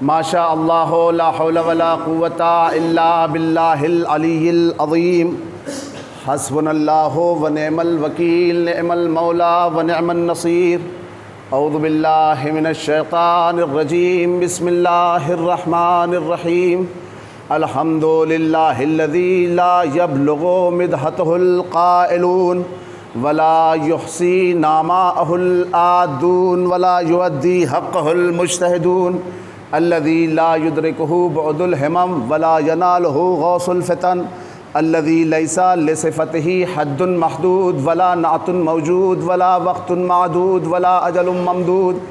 ماشاء اللہ لا حول ولا قوۃ الا باللہ العلی العظیم حسبنا اللہ ونعم الوکیل نعم المولا ونعم النصیر اعوذ باللہ من الشیطان الرجیم بسم اللہ الرحمن الرحیم الحمد للہ الذی لا یبلغ مدحتہ القائلون ولا یحصی نعماءہ العادون ولا یؤدی حقہ المجتہدون الذي لا يدركه بعد الهمم ولا يناله غوص الفتن الذي ليس لصفته حد محدود ولا نعت موجود ولا وقت معدود ولا أجل ممدود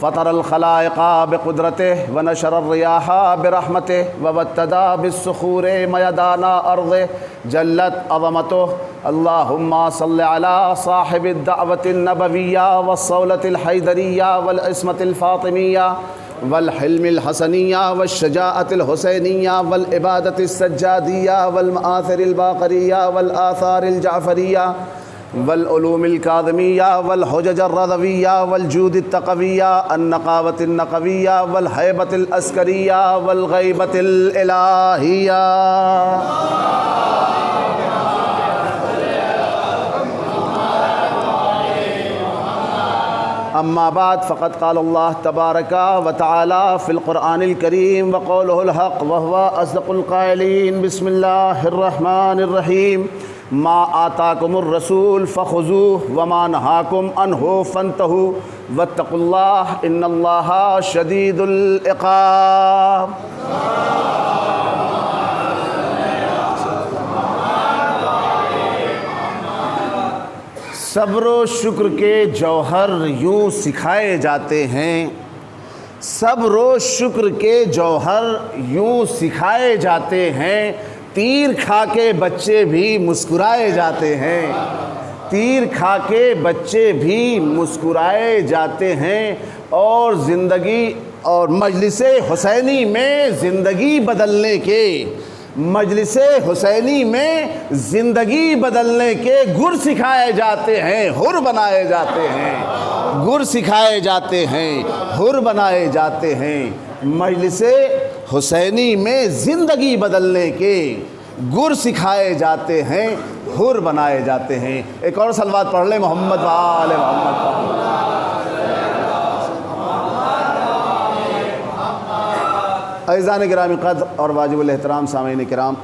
فطر الخلائق بقدرته ونشر الرياح برحمته وابتدى بالصخور ميدان أرضه جلت عظمته اللهم صل على صاحب الدعوة النبوية والصولة الحيدرية والعصمة الفاطمية والحلم الحسنیہ والشجاعة الحسینیہ والعبادة السجادیہ والمآثر الباقریہ والآثار الجعفریہ والعلوم الکاظمیہ والحجج الرضویہ والجود التقویہ النقاوة النقویہ والہیبة العسکریہ والغیبة الالہیہ اما بعد فقد قال اللہ تبارک و تعالی فی القرآن الکریم وقولہ الحق وهو اصدق القائلین بسم اللہ الرحمن الرحیم ما آتاکم الرسول فخذوه وما نہاکم عنہ فانتہوا واتقوا اللہ ان اللہ شدید العقاب صبر و شکر کے جوہر یوں سکھائے جاتے ہیں صبر و شکر کے جوہر یوں سکھائے جاتے ہیں تیر کھا کے بچے بھی مسکرائے جاتے ہیں تیر کھا کے بچے بھی مسکرائے جاتے ہیں اور زندگی اور مجلس حسینی میں زندگی بدلنے کے مجلس حسینی میں زندگی بدلنے کے گر سکھائے جاتے ہیں حر بنائے جاتے ہیں گر سکھائے جاتے ہیں حر بنائے جاتے ہیں مجلس حسینی میں زندگی بدلنے کے گر سکھائے جاتے ہیں حر بنائے جاتے ہیں ایک اور صلوات پڑھ لیں محمد و آل محمد عزیزان گرامی قدر اور واجب الاحترام سامعین کرام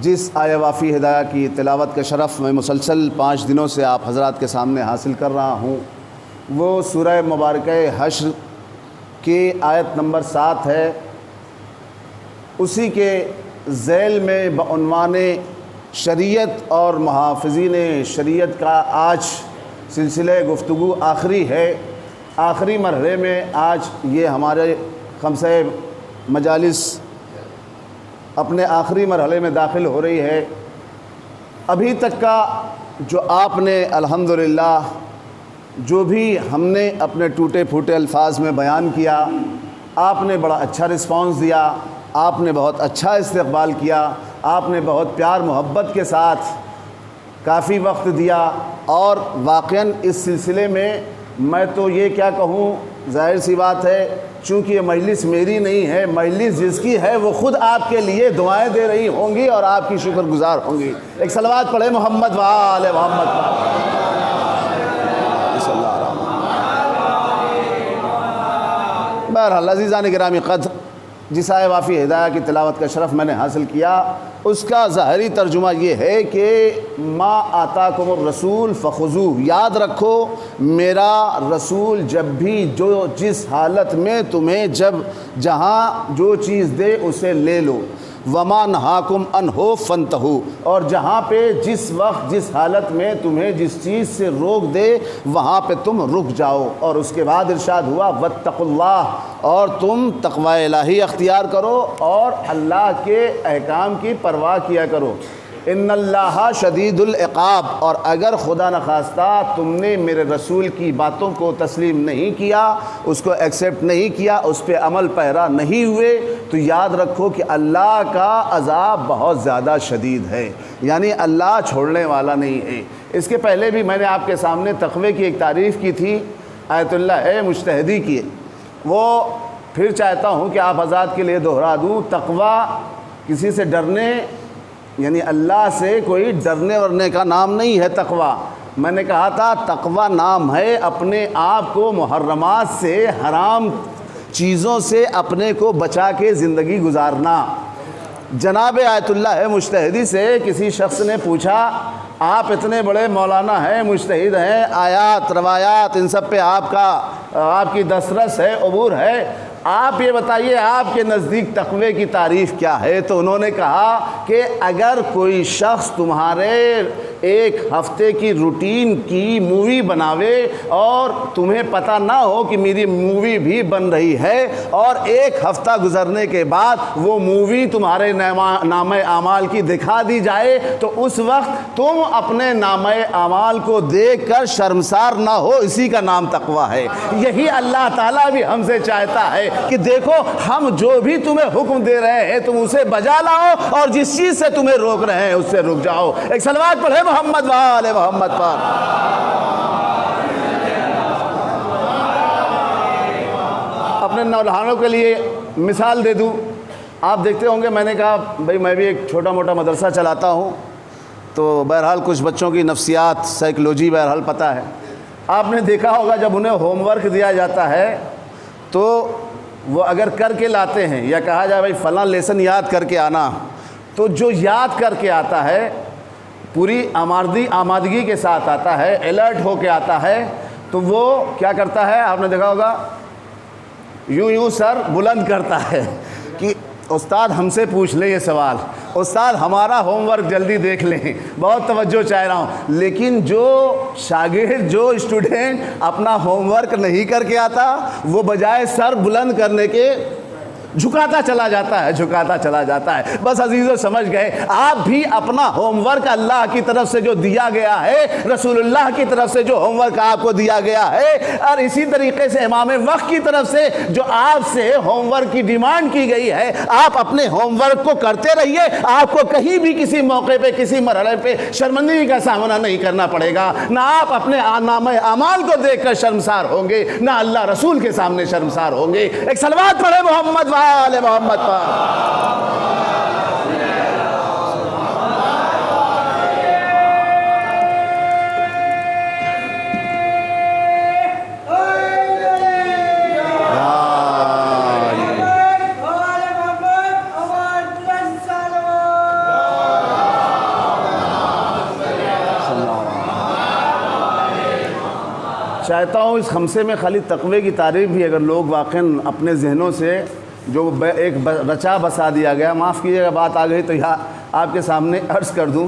جس آیہ وافی ہدایہ کی تلاوت کا شرف میں مسلسل 5 دنوں سے آپ حضرات کے سامنے حاصل کر رہا ہوں وہ سورہ مبارکہ حشر کی آیت نمبر 7 ہے اسی کے ذیل میں بعنوان شریعت اور محافظین شریعت کا آج سلسلہ گفتگو آخری ہے آخری مرحلے میں آج یہ ہمارے خمسہ مجالس اپنے آخری مرحلے میں داخل ہو رہی ہے ابھی تک کا جو آپ نے الحمدللہ جو بھی ہم نے اپنے ٹوٹے پھوٹے الفاظ میں بیان کیا آپ نے بڑا اچھا رسپانس دیا آپ نے بہت اچھا استقبال کیا آپ نے بہت پیار محبت کے ساتھ کافی وقت دیا اور واقعاً اس سلسلے میں تو یہ کیا کہوں ظاہر سی بات ہے چونکہ یہ مجلس میری نہیں ہے مجلس جس کی ہے وہ خود آپ کے لیے دعائیں دے رہی ہوں گی اور آپ کی شکر گزار ہوں گی ایک صلوات پڑھے محمد و آل محمد صلی اللہ علیہ وسلم بہرحال عزیزان گرامی قدر جس آیہ وافی ہدایہ کی تلاوت کا شرف میں نے حاصل کیا اس کا ظاہری ترجمہ یہ ہے کہ ما آتاکم الرسول فخذوہ یاد رکھو میرا رسول جب بھی جو جس حالت میں تمہیں جہاں جو چیز دے اسے لے لو وما نہاکم عنہ فانتہوا اور جہاں پہ جس وقت جس حالت میں تمہیں جس چیز سے روک دے وہاں پہ تم رک جاؤ اور اس کے بعد ارشاد ہوا واتقوا اللہ اور تم تقوی الہی اختیار کرو اور اللہ کے احکام کی پرواہ کیا کرو ان اللہ شدید العقاب، اور اگر خدا نخواستہ تم نے میرے رسول کی باتوں کو تسلیم نہیں کیا، اس کو ایکسیپٹ نہیں کیا، اس پہ عمل پیرا نہیں ہوئے، تو یاد رکھو کہ اللہ کا عذاب بہت زیادہ شدید ہے، یعنی اللہ چھوڑنے والا نہیں ہے۔ اس کے پہلے بھی میں نے آپ کے سامنے تقوی کی ایک تعریف کی تھی آیت اللہ مجتہدی کی، وہ پھر چاہتا ہوں کہ آپ حضرات کے لیے دہرا دوں۔ تقوی کسی سے ڈرنے، یعنی اللہ سے کوئی ڈرنے ورنے کا نام نہیں ہے تقوی۔ میں نے کہا تھا تقوی نام ہے اپنے آپ کو محرمات سے، حرام چیزوں سے اپنے کو بچا کے زندگی گزارنا۔ جناب آیت اللہ مجتہدی سے کسی شخص نے پوچھا، آپ اتنے بڑے مولانا ہیں، مجتہد ہیں، آیات روایات ان سب پہ آپ کی دسترس ہے، عبور ہے، آپ یہ بتائیے آپ کے نزدیک تقوی کی تعریف کیا ہے؟ تو انہوں نے کہا کہ اگر کوئی شخص تمہارے ایک ہفتے کی روٹین کی مووی بناوے اور تمہیں پتہ نہ ہو کہ میری مووی بھی بن رہی ہے، اور ایک ہفتہ گزرنے کے بعد وہ مووی تمہارے نامہ اعمال کی دکھا دی جائے، تو اس وقت تم اپنے نامہ اعمال کو دیکھ کر شرمسار نہ ہو، اسی کا نام تقوی ہے۔ یہی اللہ تعالیٰ بھی ہم سے چاہتا ہے کہ دیکھو ہم جو بھی تمہیں حکم دے رہے ہیں تم اسے بجا لاؤ، اور جس چیز سے تمہیں روک رہے ہیں اس سے رک جاؤ۔ ایک صلوات پڑھے محمد وآل محمد پر۔ اپنے نوجوانوں کے لیے مثال دے دوں، آپ دیکھتے ہوں گے، میں نے کہا بھائی میں بھی ایک چھوٹا موٹا مدرسہ چلاتا ہوں، تو بہرحال کچھ بچوں کی نفسیات، سائیکلوجی بہرحال پتہ ہے۔ آپ نے دیکھا ہوگا جب انہیں ہوم ورک دیا جاتا ہے تو وہ اگر کر کے لاتے ہیں، یا کہا جائے بھائی فلاں لیسن یاد کر کے آنا، تو جو یاد کر کے آتا ہے پوری آمادگی کے ساتھ آتا ہے، الرٹ ہو کے آتا ہے، تو وہ کیا کرتا ہے؟ آپ نے دیکھا ہوگا یوں سر بلند کرتا ہے کہ استاد ہم سے پوچھ لیں یہ سوال، استاد ہمارا ہوم ورک جلدی دیکھ لیں، بہت توجہ چاہ رہا ہوں۔ لیکن جو شاگرد، جو اسٹوڈنٹ اپنا ہوم ورک نہیں کر کے آتا، وہ بجائے سر بلند کرنے کے جھکاتا چلا جاتا ہے۔ بس عزیزو سمجھ گئے، آپ بھی اپنا ہوم ورک اللہ کی طرف سے جو دیا گیا ہے، رسول اللہ کی طرف سے جو ہوم ورک آپ کو دیا گیا ہے، اور اسی طریقے سے امام وقت کی طرف سے جو آپ سے ہوم ورک کی ڈیمانڈ کی گئی ہے، آپ اپنے ہوم ورک کو کرتے رہیے۔ آپ کو کہیں بھی کسی موقع پہ، کسی مرحلے پہ شرمندگی کا سامنا نہیں کرنا پڑے گا، نہ آپ اپنے نامہ اعمال کو دیکھ کر شرمسار ہوں گے، نہ اللہ رسول کے سامنے شرمسار ہوں گے۔ ایک صلوات پڑھے محمد آل محمد پر۔ چاہتا ہوں اس خمسے میں خالی تقوی کی تعریف بھی اگر لوگ واقعاً اپنے ذہنوں سے جو ایک رچا بسا دیا گیا، معاف کیجیے گا بات آ گئی تو یہاں آپ کے سامنے عرض کر دوں۔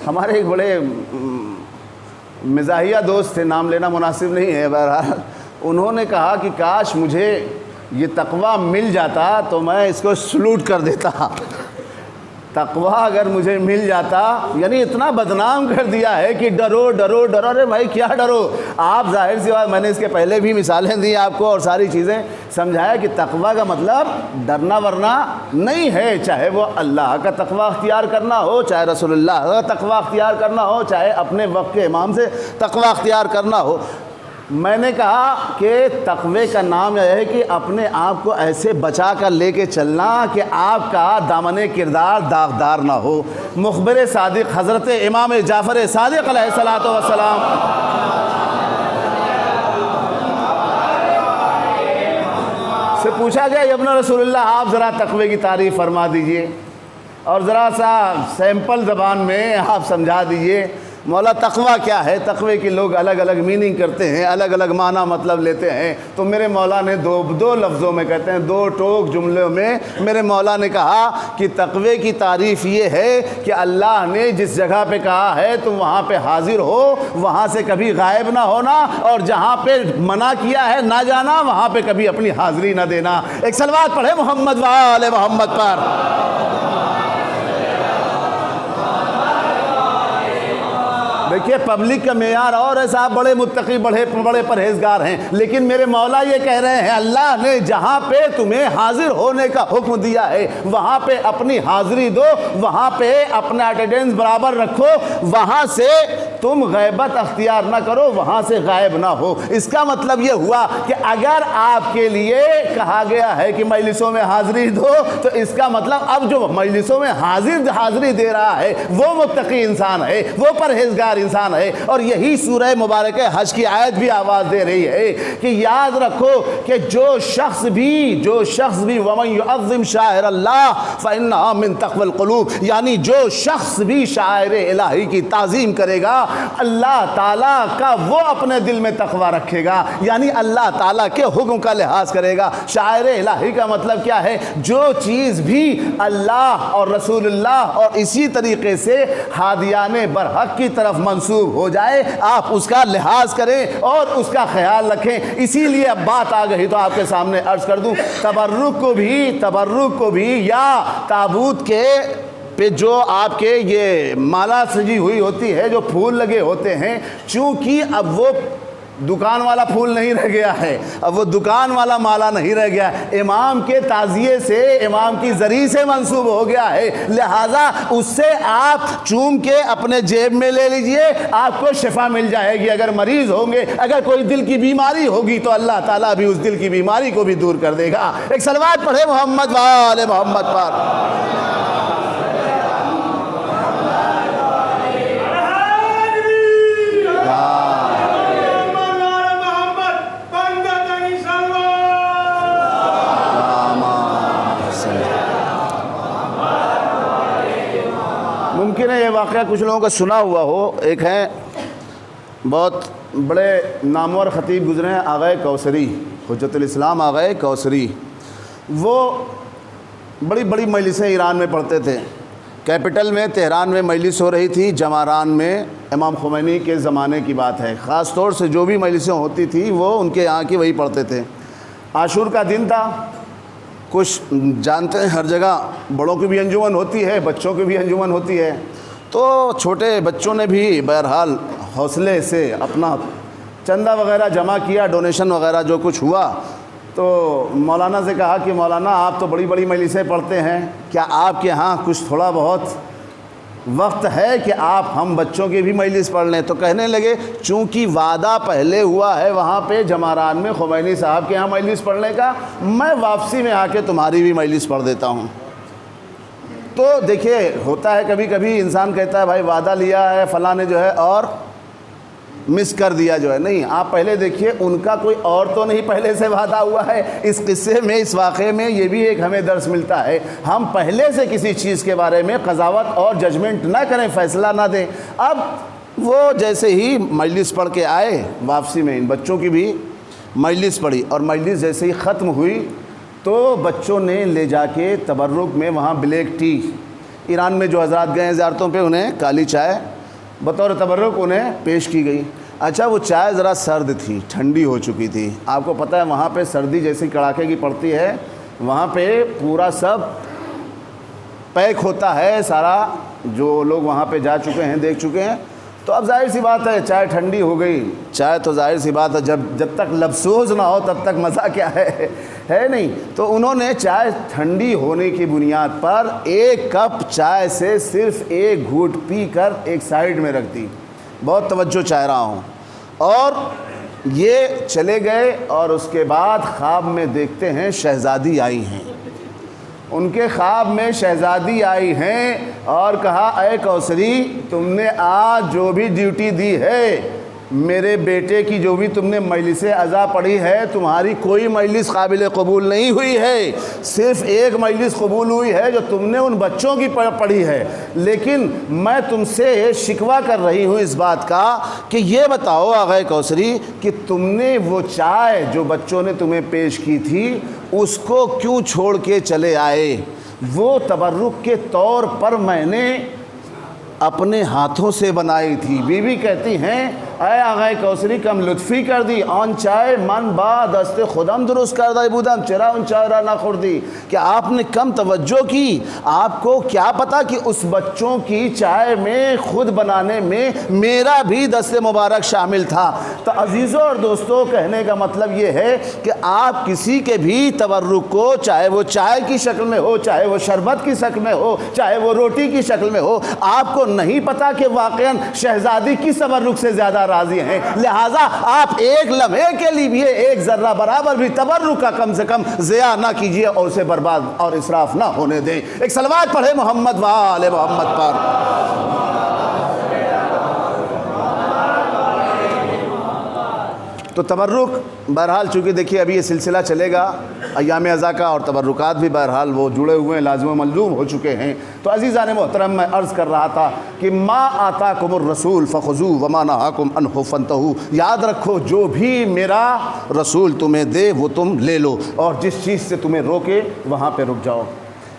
ہمارے ایک بڑے مزاحیہ دوست تھے، نام لینا مناسب نہیں ہے، بہرحال انہوں نے کہا کہ کاش مجھے یہ تقوی مل جاتا تو میں اس کو سلوٹ کر دیتا۔ تقوی اگر مجھے مل جاتا، یعنی اتنا بدنام کر دیا ہے کہ ڈرو ڈرو ڈرو۔ ارے بھائی کیا ڈرو؟ آپ ظاہر سی بات، میں نے اس کے پہلے بھی مثالیں دی آپ کو اور ساری چیزیں سمجھایا کہ تقوی کا مطلب ڈرنا ورنا نہیں ہے، چاہے وہ اللہ کا تقوی اختیار کرنا ہو، چاہے رسول اللہ کا تقوی اختیار کرنا ہو، چاہے اپنے وقت کے امام سے تقوی اختیار کرنا ہو۔ میں نے کہا کہ تقوی کا نام یہ ہے کہ اپنے آپ کو ایسے بچا کر لے کے چلنا کہ آپ کا دامن کردار داغدار نہ ہو۔ مخبر صادق حضرت امام جعفر صادق علیہ الصلوۃ والسلام سے پوچھا گیا ابن رسول اللہ آپ ذرا تقوی کی تعریف فرما دیجئے، اور ذرا سا سیمپل زبان میں آپ سمجھا دیجئے مولا تقوی کیا ہے۔ تقوی کی لوگ الگ الگ میننگ کرتے ہیں، الگ الگ معنی مطلب لیتے ہیں، تو میرے مولا نے دو لفظوں میں کہتے ہیں، دو ٹوک جملوں میں میرے مولا نے کہا کہ تقوی کی تعریف یہ ہے کہ اللہ نے جس جگہ پہ کہا ہے تم وہاں پہ حاضر ہو، وہاں سے کبھی غائب نہ ہونا، اور جہاں پہ منع کیا ہے نہ جانا وہاں پہ کبھی اپنی حاضری نہ دینا۔ ایک صلوات پڑھے محمد وآل محمد پر۔ دیکھیے پبلک کا معیار اور ہے صاحب، بڑے متقی بڑے پرہیزگار ہیں، لیکن میرے مولا یہ کہہ رہے ہیں اللہ نے جہاں پہ تمہیں حاضر ہونے کا حکم دیا ہے وہاں پہ اپنی حاضری دو، وہاں پہ اپنا اٹینڈنس برابر رکھو، وہاں سے تم غیبت اختیار نہ کرو، وہاں سے غائب نہ ہو۔ اس کا مطلب یہ ہوا کہ اگر آپ کے لیے کہا گیا ہے کہ مجلسوں میں حاضری دو تو اس کا مطلب اب جو مجلسوں میں حاضری دے رہا ہے وہ متقی انسان ہے، وہ پرہیزگار انسان ہے۔ اور یہی سورہ مبارکہ حج کی آیت بھی آواز دے رہی ہے کہ یاد رکھو کہ جو شخص بھی وَمَنْ يُعَظِّمْ شَعَائِرَ اللَّهِ فَإِنَّهَا مِنْ تَقْوَى الْقُلُوبِ، یعنی جو شخص بھی شعائر الہی کی تعظیم کرے گا اللہ تعالیٰ کا وہ اپنے دل میں تقوی رکھے گا، یعنی اللہ تعالیٰ کے حکم کا لحاظ کرے گا۔ شعائر الہی کا مطلب کیا ہے؟ جو چیز بھی اللہ اور رسول اللہ اور اسی طریقے سے ہادیان برحق کی طرف منسوب ہو جائے آپ اس کا لحاظ کریں اور اس کا خیال رکھیں۔ اسی لیے اب بات آ گئی تو آپ کے سامنے عرض کر دوں، تبرک کو بھی یا تابوت کے پہ جو آپ کے یہ مالا سجی ہوئی ہوتی ہے، جو پھول لگے ہوتے ہیں، چونکہ اب وہ دکان والا پھول نہیں رہ گیا ہے، اب وہ دکان والا مالا نہیں رہ گیا، امام کے تعزیے سے امام کی ذریعہ سے منسوب ہو گیا ہے، لہٰذا اس سے آپ چوم کے اپنے جیب میں لے لیجئے، آپ کو شفا مل جائے گی۔ اگر مریض ہوں گے، اگر کوئی دل کی بیماری ہوگی تو اللہ تعالیٰ بھی اس دل کی بیماری کو بھی دور کر دے گا۔ ایک صلوات پڑھے محمد وآل محمد پر۔ ممکن ہے یہ واقعہ کچھ لوگوں کا سنا ہوا ہو۔ ایک ہیں بہت بڑے نامور خطیب گزرے ہیں، آغا کوثری، حجت الاسلام آغا کوثری، وہ بڑی بڑی مجلسیں ایران میں پڑھتے تھے۔ کیپٹل میں تہران میں مجلس ہو رہی تھی، جماران میں، امام خمینی کے زمانے کی بات ہے، خاص طور سے جو بھی مجلسیں ہوتی تھی وہ ان کے یہاں کی وہی پڑھتے تھے۔ عاشور کا دن تھا، کچھ جانتے ہیں ہر جگہ بڑوں کی بھی انجمن ہوتی ہے، بچوں کی بھی انجمن ہوتی ہے، تو چھوٹے بچوں نے بھی بہرحال حوصلے سے اپنا چندہ وغیرہ جمع کیا، ڈونیشن وغیرہ جو کچھ ہوا، تو مولانا سے کہا کہ مولانا آپ تو بڑی بڑی مجلسیں پڑھتے ہیں، کیا آپ کے ہاں کچھ تھوڑا بہت وقت ہے کہ آپ ہم بچوں کی بھی مجلس پڑھ لیں؟ تو کہنے لگے چونکہ وعدہ پہلے ہوا ہے وہاں پہ جماران میں خمینی صاحب کے ہاں مجلس پڑھنے کا، میں واپسی میں آ کے تمہاری بھی مجلس پڑھ دیتا ہوں۔ تو دیکھیے ہوتا ہے کبھی کبھی انسان کہتا ہے بھائی وعدہ لیا ہے فلاں نے جو ہے اور مس کر دیا جو ہے، نہیں، آپ پہلے دیکھیے ان کا کوئی اور تو نہیں پہلے سے وعدہ ہوا ہے۔ اس قصے میں، اس واقعے میں یہ بھی ایک ہمیں درس ملتا ہے، ہم پہلے سے کسی چیز کے بارے میں قضاوت اور ججمنٹ نہ کریں، فیصلہ نہ دیں۔ اب وہ جیسے ہی مجلس پڑھ کے آئے، واپسی میں ان بچوں کی بھی مجلس پڑھی، اور مجلس جیسے ہی ختم ہوئی تو بچوں نے لے جا کے تبرک میں وہاں بلیک ٹی، ایران میں جو حضرات گئے ہیں زیارتوں پہ انہیں کالی چائے بطور تبرک انہیں پیش کی گئی۔ اچھا وہ چائے ذرا سرد تھی، ٹھنڈی ہو چکی تھی، آپ کو پتہ ہے وہاں پہ سردی جیسی کڑاکے کی پڑتی ہے، وہاں پہ پورا سب پیک ہوتا ہے سارا، جو لوگ وہاں پہ جا چکے ہیں دیکھ چکے ہیں، تو اب ظاہر سی بات ہے چائے ٹھنڈی ہو گئی، چائے تو ظاہر سی بات ہے جب تک لبسوز نہ ہو تب تک مزہ کیا ہے نہیں۔ تو انہوں نے چائے ٹھنڈی ہونے کی بنیاد پر ایک کپ چائے سے صرف ایک گھونٹ پی کر ایک سائیڈ میں رکھ دی، بہت توجہ چاہ رہا ہوں، اور یہ چلے گئے، اور اس کے بعد خواب میں دیکھتے ہیں شہزادی آئی ہیں، ان کے خواب میں شہزادی آئی ہیں اور کہا اے کوثری تم نے آج جو بھی ڈیوٹی دی ہے، میرے بیٹے کی جو بھی تم نے مجلس عزا پڑھی ہے، تمہاری کوئی مجلس قابل قبول نہیں ہوئی ہے، صرف ایک مجلس قبول ہوئی ہے جو تم نے ان بچوں کی پڑھی ہے، لیکن میں تم سے شکوہ کر رہی ہوں اس بات کا کہ یہ بتاؤ آغا کوثری کہ تم نے وہ چائے جو بچوں نے تمہیں پیش کی تھی اس کو کیوں چھوڑ کے چلے آئے؟ وہ تبرک کے طور پر میں نے اپنے ہاتھوں سے بنائی تھی۔ بیوی کہتی ہیں اے آغای کوثری کم لطفی کر دی آن چائے من با دست خودم درست کردہ بودم چرا ان چائے را نہ خوردی کہ آپ نے کم توجہ کی. آپ کو کیا پتا کہ اس بچوں کی چائے میں خود بنانے میں میرا بھی دست مبارک شامل تھا. تو عزیزوں اور دوستوں کہنے کا مطلب یہ ہے کہ آپ کسی کے بھی تبرک کو چاہے وہ چائے کی شکل میں ہو چاہے وہ شربت کی شکل میں ہو چاہے وہ روٹی کی شکل میں ہو آپ کو نہیں پتا کہ واقعاً شہزادی کس تبرک سے زیادہ راضی ہیں. لہٰذا آپ ایک لمحے کے لیے بھی ایک ذرہ برابر بھی تبرک کا کم سے کم ضیاع نہ کیجیے اور اسے برباد اور اسراف نہ ہونے دیں. ایک صلوات پڑھے محمد و آل محمد پر. تو تبرک بہرحال چونکہ دیکھیے ابھی یہ سلسلہ چلے گا ایام ازا کا اور تبرکات بھی بہرحال وہ جڑے ہوئے ہیں لازم و ملزوم ہو چکے ہیں. تو عزیزان محترم میں عرض کر رہا تھا کہ ما آتاکم الرسول فخذوہ وما نہاکم عنہ فانتہوا. یاد رکھو جو بھی میرا رسول تمہیں دے وہ تم لے لو اور جس چیز سے تمہیں روکے وہاں پہ رک جاؤ.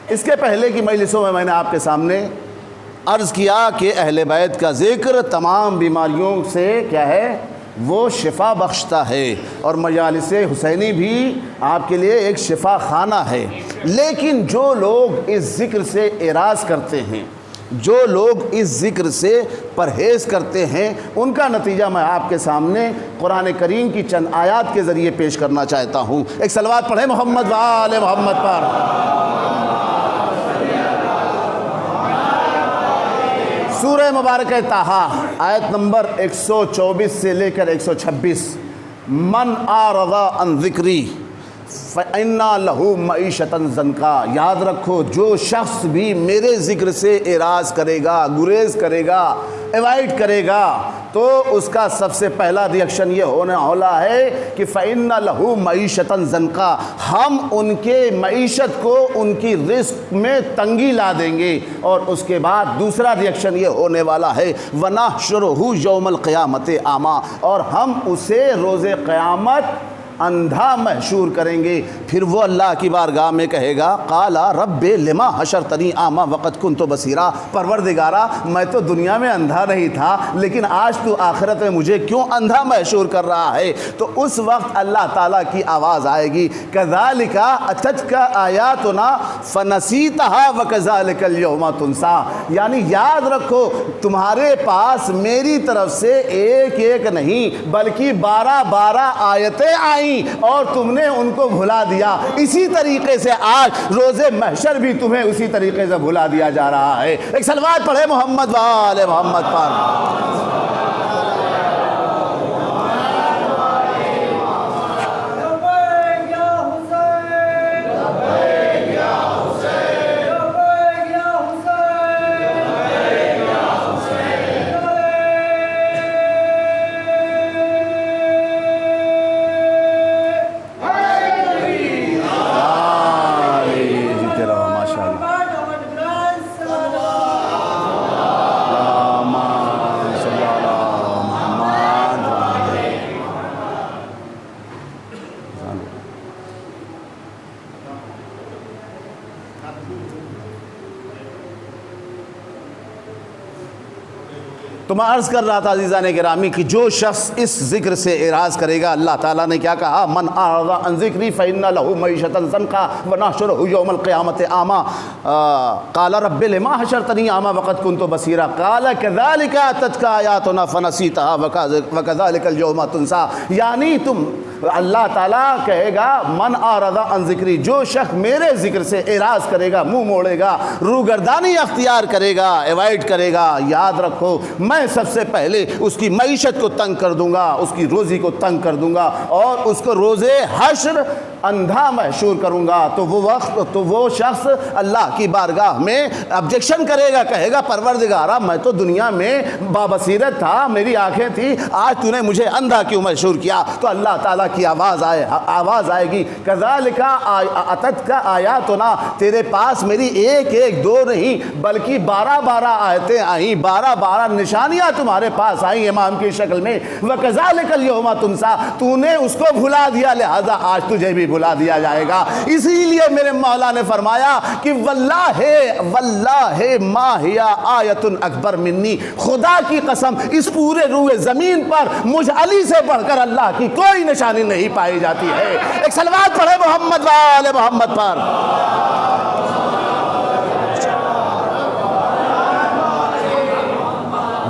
اس کے پہلے کی مجلسوں میں نے آپ کے سامنے عرض کیا کہ اہل بیت کا ذکر تمام بیماریوں سے کیا ہے وہ شفا بخشتا ہے اور مجالس حسینی بھی آپ کے لیے ایک شفا خانہ ہے. لیکن جو لوگ اس ذکر سے اعراض کرتے ہیں جو لوگ اس ذکر سے پرہیز کرتے ہیں ان کا نتیجہ میں آپ کے سامنے قرآن کریم کی چند آیات کے ذریعے پیش کرنا چاہتا ہوں. ایک صلوات پڑھیں محمد و آل محمد پر. سورہ مبارکہ طٰہٰ آیت نمبر 124 سے لے کر 126. من اعرض عن ذکری فإنَّ لَهُ مَعِیشَةً ضَنْکًا. یاد رکھو جو شخص بھی میرے ذکر سے اعراض کرے گا گریز کرے گا ایوائڈ کرے گا تو اس کا سب سے پہلا ریئیکشن یہ ہونے والا ہے کہ فإنَّ لَهُ مَعِیشَةً ضَنْکًا. ہم ان کے معیشت کو ان کی رزق میں تنگی لا دیں گے. اور اس کے بعد دوسرا ریئیکشن یہ ہونے والا ہے وَنَحْشُرُهُ يَوْمَ الْقِیَامَةِ أَعْمَىٰ. اور ہم اسے روز قیامت اندھا محشور کریں گے. پھر وہ اللہ کی بارگاہ میں کہے گا قال رب لما حشرتنی اعمیٰ وقد کنت بصیرا. پروردگارا میں تو دنیا میں اندھا نہیں تھا لیکن آج تو آخرت میں مجھے کیوں اندھا محشور کر رہا ہے. تو اس وقت اللہ تعالیٰ کی آواز آئے گی کذالک اتتک آیاتنا فنسیتها وکذالک اليوم تنسیٰ. یعنی یاد رکھو تمہارے پاس میری طرف سے ایک ایک نہیں بلکہ 12 آیتیں آئیں اور تم نے ان کو بھلا دیا. اسی طریقے سے آج روز محشر بھی تمہیں اسی طریقے سے بھلا دیا جا رہا ہے. ایک صلوات پڑھے محمد و آل محمد پر. تو میں عرض کر رہا تھا عزیزان گرامی کہ جو شخص اس ذکر سے اعراض کرے گا اللہ تعالیٰ نے کیا کہا من اعرض عن ذکری فإن له معیشة ضنکا ونحشره یوم القیامة اعمیٰ قال رب لما حشرتنی اعمیٰ وقد كنت بصیرا قال كذلك اتتك آیاتنا فنسیتها وكذلك اليوم تنسیٰ. یعنی تم اللہ تعالیٰ کہے گا من اعرض عن ذکری جو شخص میرے ذکر سے اعراض کرے گا منہ موڑے گا روگردانی اختیار کرے گا ایوائڈ کرے گا یاد رکھو میں سب سے پہلے اس کی معیشت کو تنگ کر دوں گا اس کی روزی کو تنگ کر دوں گا اور اس کو روز حشر اندھا محشور کروں گا. تو وہ وقت تو وہ شخص اللہ کی بارگاہ میں آبجیکشن کرے گا کہے گا پروردگارا میں تو دنیا میں بابصیرت تھا میری آنکھیں تھی آج تو نے مجھے اندھا کیوں محشور کیا. تو اللہ تعالیٰ کی آواز آئے گی کذالک اتتک آیاتنا تیرے پاس میری ایک دو نہیں بلکہ 12 آیتیں آئیں 12 نشانیاں تمہارے پاس آئیں امام کی شکل میں وکذالک اليوم تنسیٰ. تو نے اس کو بھلا دیا لہذا آج تجھے بھی بھلا دیا جائے گا۔ اسی لیے میرے مولا نے فرمایا کہ واللہ ما ہی آیت اکبر منی، خدا کی قسم اس پورے روئے زمین پر مجھ علی سے بڑھ کر اللہ کی کوئی نشانی نہیں پائی جاتی ہے۔ ایک صلوات پڑھے محمد و آل محمد پر۔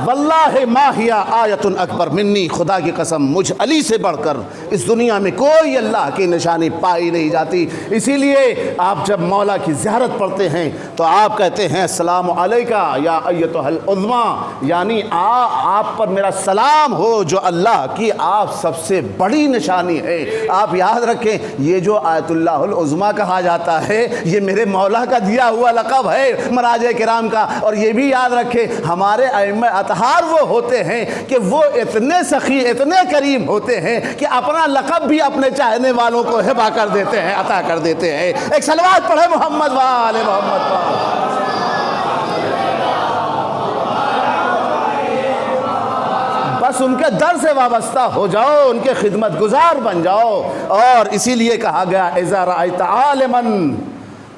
واللہ ما ہی آیت اکبر منی، خدا کی قسم مجھ علی سے بڑھ کر اس دنیا میں کوئی اللہ کی نشانی پائی نہیں جاتی۔ اسی لیے آپ جب مولا کی زیارت پڑھتے ہیں تو آپ کہتے ہیں السلام علیکہ یا ایتھا العظمی، یعنی آپ پر میرا سلام ہو جو اللہ کی آپ سب سے بڑی نشانی ہے۔ آپ یاد رکھیں یہ جو آیت اللہ العظمی کہا جاتا ہے یہ میرے مولا کا دیا ہوا لقب ہے مراجع کرام کا۔ اور یہ بھی یاد رکھیں ہمارے ائمہ اطہار وہ ہوتے ہیں کہ وہ اتنے سخی اتنے کریم ہوتے ہیں کہ اپنا لقب بھی اپنے چاہنے والوں کو ہبہ کر دیتے ہیں، عطا کر دیتے ہیں۔ ایک صلوات پڑھے محمد و آل محمد پر۔ بس ان کے در سے وابستہ ہو جاؤ، ان کے خدمت گزار بن جاؤ۔ اور اسی لیے کہا گیا اذا رأیت عالما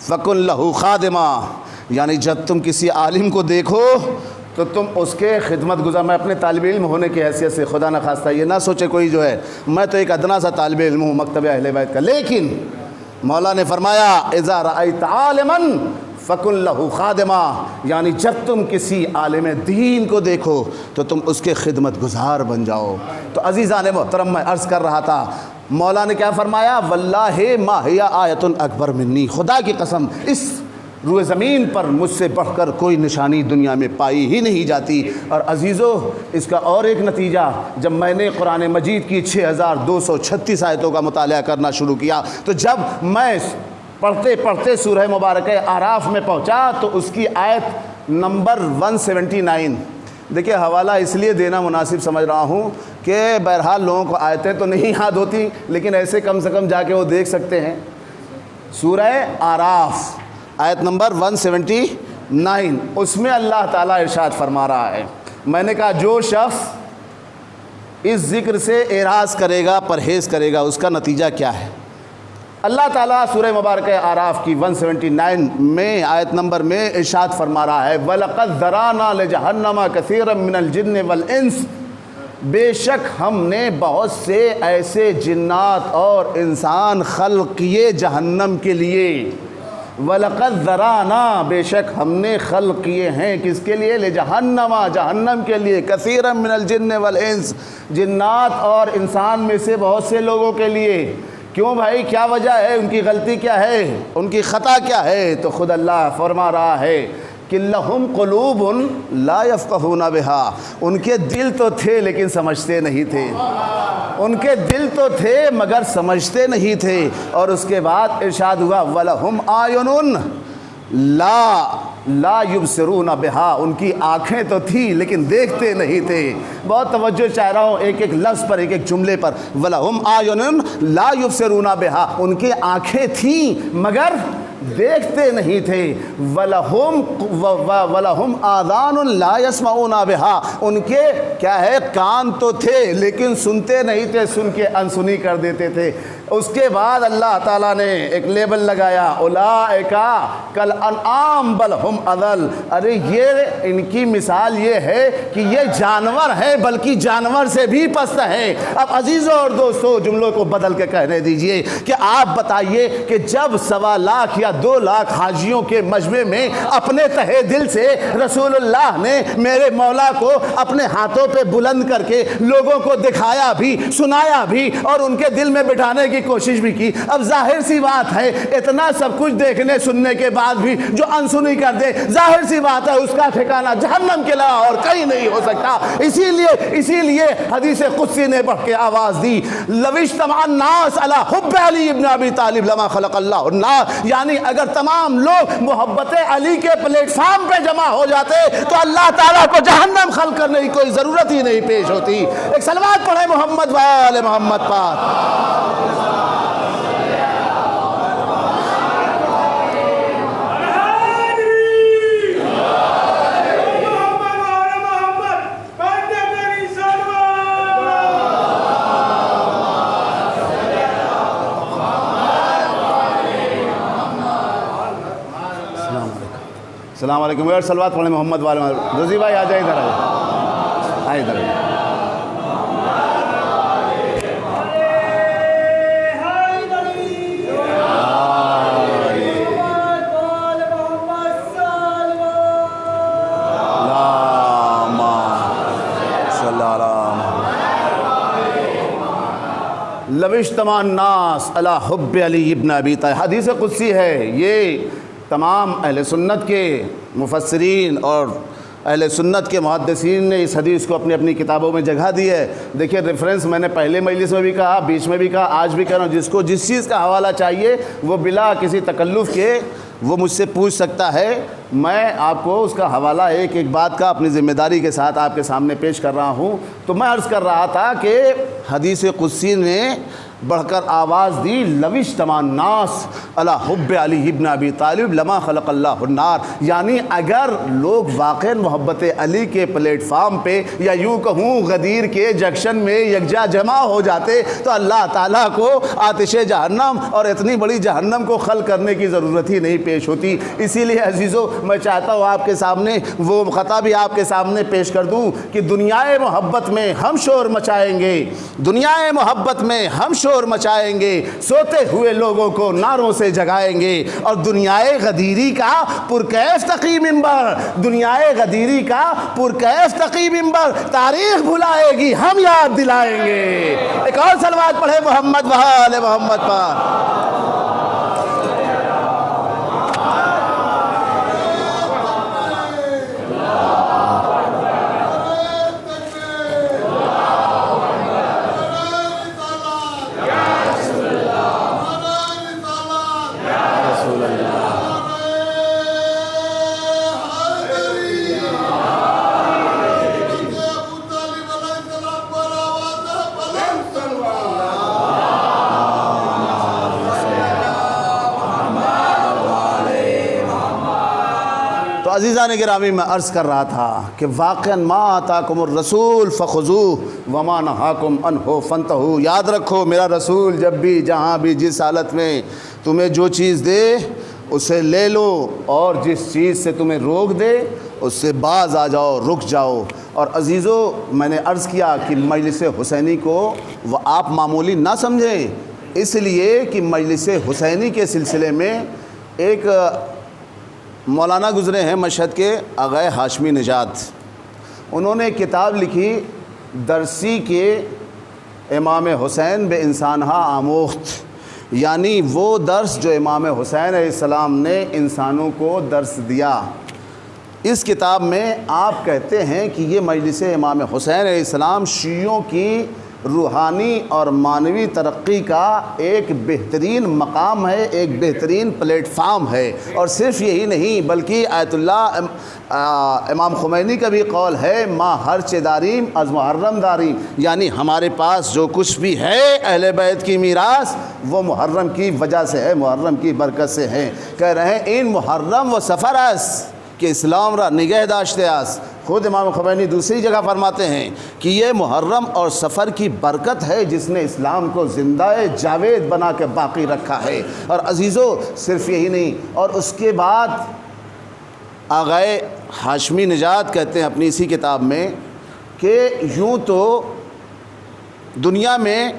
فکن لہ خادما، یعنی جب تم کسی عالم کو دیکھو تو تم اس کے خدمت گزار۔ میں اپنے طالب علم ہونے کی حیثیت سے خدا نخواستہ یہ نہ سوچے کوئی جو ہے میں تو ایک ادنا سا طالب علم ہوں مکتب اہل بیت کا، لیکن مولا نے فرمایا اذا رأیت عالما فکن لہ خادما، یعنی جب تم کسی عالم دین کو دیکھو تو تم اس کے خدمت گزار بن جاؤ۔ تو عزیزان محترم میں عرض کر رہا تھا مولا نے کیا فرمایا واللہ ما ہی آیت اکبر منی، خدا کی قسم اس روئے زمین پر مجھ سے بڑھ کر کوئی نشانی دنیا میں پائی ہی نہیں جاتی۔ اور عزیزو اس کا اور ایک نتیجہ، جب میں نے قرآن مجید کی 6236 آیتوں کا مطالعہ کرنا شروع کیا تو جب میں پڑھتے پڑھتے سورہ مبارکہ اعراف میں پہنچا تو اس کی آیت نمبر 179، دیکھیں حوالہ اس لیے دینا مناسب سمجھ رہا ہوں کہ بہرحال لوگوں کو آیتیں تو نہیں یاد ہوتی لیکن ایسے کم سے کم جا کے وہ دیکھ سکتے ہیں۔ سورہ اعراف آیت نمبر 179، اس میں اللہ تعالیٰ ارشاد فرما رہا ہے، میں نے کہا جو شخص اس ذکر سے اعراض کرے گا پرہیز کرے گا اس کا نتیجہ کیا ہے۔ اللہ تعالیٰ سورہ مبارکہ اعراف کی 179 میں آیت نمبر میں ارشاد فرما رہا ہے وَلَقَدْ ذَرَانَا لِجَهَنَّمَ كَثِيرًا مِنَ الْجِنِّ وَالْإِنسِ، بے شک ہم نے بہت سے ایسے جنات اور انسان خلق کیے جہنم کے لیے۔ وَلَقَدْ ذَرَانَا، بے شک ہم نے خلق کیے ہیں کس کے لیے؟ لِجَهَنَّمَ، جہنم کے لیے، كَثِيرًا مِنَ الْجِنِّ وَالْإِنسِ، جنات اور انسان میں سے بہت سے لوگوں کے لیے۔ کیوں بھائی کیا وجہ ہے؟ ان کی غلطی کیا ہے؟ ان کی خطا کیا ہے؟ تو خود اللہ فرما رہا ہے کہ لہم قلوب لا یفقہون بہا، ان کے دل تو تھے لیکن سمجھتے نہیں تھے، ان کے دل تو تھے مگر سمجھتے نہیں تھے۔ اور اس کے بعد ارشاد ہوا وَلَهُمْ آیُنٌ لا یبصرون بہا، ان کی آنکھیں تو تھی لیکن دیکھتے نہیں تھے۔ بہت توجہ چاہ رہا ہوں ایک ایک لفظ پر، ایک ایک جملے پر۔ وَلَهُمْ آیُنٌ لا یبصرون بہا، ان کی آنکھیں تھیں مگر دیکھتے نہیں تھے۔ وَلَهُمْ آذَانٌ لَا يَسْمَعُونَ بِهَا، ان کے کیا ہے کان تو تھے لیکن سنتے نہیں تھے، سن کے انسنی کر دیتے تھے۔ اس کے بعد اللہ تعالیٰ نے ایک لیبل لگایا اولئک کالانعام بل ہم اضل، ارے یہ ان کی مثال یہ ہے کہ یہ جانور ہیں بلکہ جانور سے بھی پست ہے۔ اب عزیزوں اور دوستوں جملوں کو بدل کے کہنے دیجئے کہ آپ بتائیے کہ جب 1.25 لاکھ یا 2 لاکھ حاجیوں کے مجمع میں اپنے تہہ دل سے رسول اللہ نے میرے مولا کو اپنے ہاتھوں پہ بلند کر کے لوگوں کو دکھایا بھی، سنایا بھی اور ان کے دل میں بٹھانے کی کوشش بھی کی، اب ظاہر سی بات ہے اتنا سب کچھ دیکھنے سننے کے بعد بھی جو انسنی کر دے، ظاہر سی بات ہے اس کا ٹھکانہ جہنم کے علاوہ اور کہیں نہیں ہو سکتا۔ اسی لیے حدیث قدسی نے بڑھ کے آواز دی لو اجتمع الناس علی حب علی ابن ابی طالب لما خلق اللہ النار، یعنی اگر تمام لوگ محبت علی کے پلیٹ فارم پہ جمع ہو جاتے تو اللہ تعالیٰ کو جہنم خلق کرنے کی کوئی ضرورت ہی نہیں پیش ہوتی۔ ایک صلوات پڑھیں محمد و آل محمد پر۔ السلام علیکم. اور صلوات پڑھیں محمد والے. رضی بھائی آ جائے ادھر, آئے ادھر. لوِجْتَمَعَ النَّاسُ عَلَىٰ حُبِّ عَلِيِّ بْنِ أَبِي طالب. حدیث قدسی ہے. یہ تمام اہل سنت کے مفسرین اور اہل سنت کے محدثین نے اس حدیث کو اپنی اپنی کتابوں میں جگہ دی ہے. دیکھیے ریفرنس میں نے پہلے مجلس میں بھی کہا, بیچ میں بھی کہا, آج بھی کہہ رہا ہوں, جس کو جس چیز کا حوالہ چاہیے وہ بلا کسی تکلف کے وہ مجھ سے پوچھ سکتا ہے. میں آپ کو اس کا حوالہ ایک ایک بات کا اپنی ذمہ داری کے ساتھ آپ کے سامنے پیش کر رہا ہوں. تو میں عرض کر رہا تھا کہ حدیث قدسی نے بڑھ کر آواز دی, لوِجْتَمَعَ النَّاسُ عَلَىٰ حُبِّ عَلِيِّ بْنِ أَبِي طالب لَمَا خَلَقَ اللَّهُ النَّارَ. یعنی اگر لوگ واقع محبت علی کے پلیٹ فارم پہ یا یوں کہوں غدیر کے جنکشن میں یکجا جمع ہو جاتے تو اللہ تعالیٰ کو آتش جہنم اور اتنی بڑی جہنم کو خلق کرنے کی ضرورت ہی نہیں پیش ہوتی. اسی لیے عزیزو میں چاہتا ہوں آپ کے سامنے وہ خطا بھی آپ کے سامنے پیش کر دوں کہ دنیائے محبت میں ہم شور مچائیں گے, دنیائے محبت میں ہم شور مچائیں گے, سوتے ہوئے لوگوں کو نعروں سے جگائیں گے, اور دنیائے غدیری کا پرکیف تقی منبر, دنیائے غدیری کا پرکیف تقی منبر تاریخ بھلائے گی, ہم یاد دلائیں گے. ایک اور صلوات پڑھے محمد وآل محمد پر. عزیزان گرامی میں عرض کر رہا تھا کہ واقعاً ما آتاکم الرسول فخذوہ وما نہاکم عنہ فانتہوا. یاد رکھو میرا رسول جب بھی جہاں بھی جس حالت میں تمہیں جو چیز دے اسے لے لو, اور جس چیز سے تمہیں روک دے اس سے باز آ جاؤ, رک جاؤ. اور عزیزو میں نے عرض کیا کہ مجلس حسینی کو وہ آپ معمولی نہ سمجھیں, اس لیے کہ مجلس حسینی کے سلسلے میں ایک مولانا گزرے ہیں مشہد کے, آغا ہاشمی نژاد. انہوں نے کتاب لکھی درسی کے امام حسین بے انسانہا آموخت, یعنی وہ درس جو امام حسین علیہ السلام نے انسانوں کو درس دیا. اس کتاب میں آپ کہتے ہیں کہ یہ مجلس امام حسین علیہ السلام شیعوں کی روحانی اور معنوی ترقی کا ایک بہترین مقام ہے, ایک بہترین پلیٹ فارم ہے. اور صرف یہی نہیں بلکہ آیت اللہ امام خمینی کا بھی قول ہے, ما ہرچ داریم از محرم داریم, یعنی ہمارے پاس جو کچھ بھی ہے اہل بیت کی میراث وہ محرم کی وجہ سے ہے, محرم کی برکت سے ہے. کہہ رہے ہیں ان محرم و سفر اس کہ اسلام را نگہ داشتے اس. خود امام خمینی دوسری جگہ فرماتے ہیں کہ یہ محرم اور سفر کی برکت ہے جس نے اسلام کو زندہ جاوید بنا کے باقی رکھا ہے. اور عزیزو صرف یہی نہیں, اور اس کے بعد آغائے ہاشمی نژاد کہتے ہیں اپنی اسی کتاب میں کہ یوں تو دنیا میں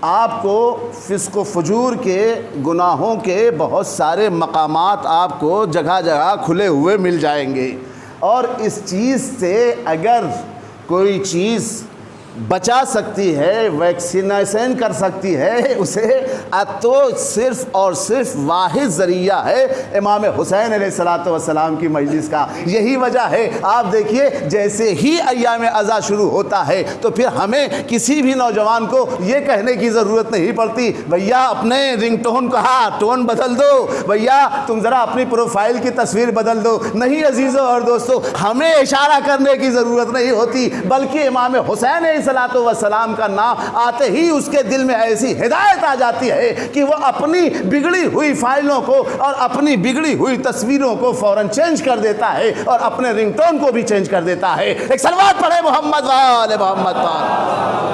آپ کو فسق و فجور کے گناہوں کے بہت سارے مقامات آپ کو جگہ جگہ کھلے ہوئے مل جائیں گے, اور اس چیز سے اگر کوئی چیز بچا سکتی ہے, ویکسینیشن کر سکتی ہے اسے, تو صرف اور صرف واحد ذریعہ ہے امام حسین علیہ السلام کی مجلس کا. یہی وجہ ہے آپ دیکھیے جیسے ہی ایام عزا شروع ہوتا ہے تو پھر ہمیں کسی بھی نوجوان کو یہ کہنے کی ضرورت نہیں پڑتی بھیا اپنے رنگ ٹون کا ٹون بدل دو, بھیا تم ذرا اپنی پروفائل کی تصویر بدل دو. نہیں عزیزوں اور دوستوں, ہمیں اشارہ کرنے کی ضرورت نہیں ہوتی, بلکہ امام حسین صلاۃ وسلام کا نام آتے ہی اس کے دل میں ایسی ہدایت آ جاتی ہے کہ وہ اپنی بگڑی ہوئی فائلوں کو اور اپنی بگڑی ہوئی تصویروں کو فوراً چینج کر دیتا ہے, اور اپنے رنگ ٹون کو بھی چینج کر دیتا ہے. ایک صلوات پڑھے محمد وآل محمد پر.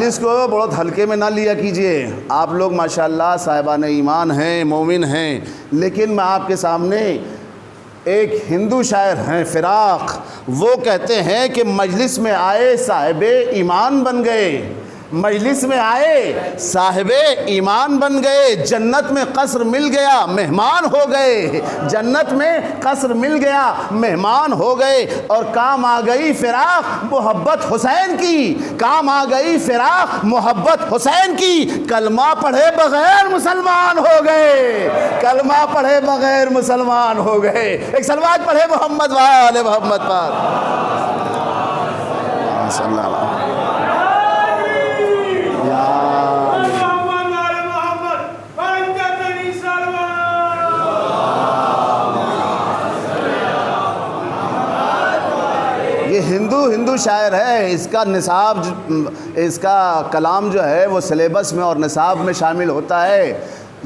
مجلس کو بہت ہلکے میں نہ لیا کیجئے. آپ لوگ ماشاءاللہ صاحبان ایمان ہیں، مومن ہیں، لیکن میں آپ کے سامنے ایک ہندو شاعر ہیں فراق، وہ کہتے ہیں کہ مجلس میں آئے صاحب ایمان بن گئے، مجلس میں آئے صاحب ایمان بن گئے، جنت میں قصر مل گیا مہمان ہو گئے، جنت میں قصر مل گیا مہمان ہو گئے. اور کام آ گئی فراق محبت حسین کی، کام آ گئی فراق محبت حسین کی. کلمہ پڑھے بغیر مسلمان ہو گئے، کلمہ پڑھے بغیر مسلمان ہو گئے. ایک صلوات پڑھے محمد وآل محمد پر. صلی اللہ علیہ وسلم. یہ ہندو شاعر ہے، اس کا نصاب، اس کا کلام جو ہے وہ سلیبس میں اور نصاب میں شامل ہوتا ہے.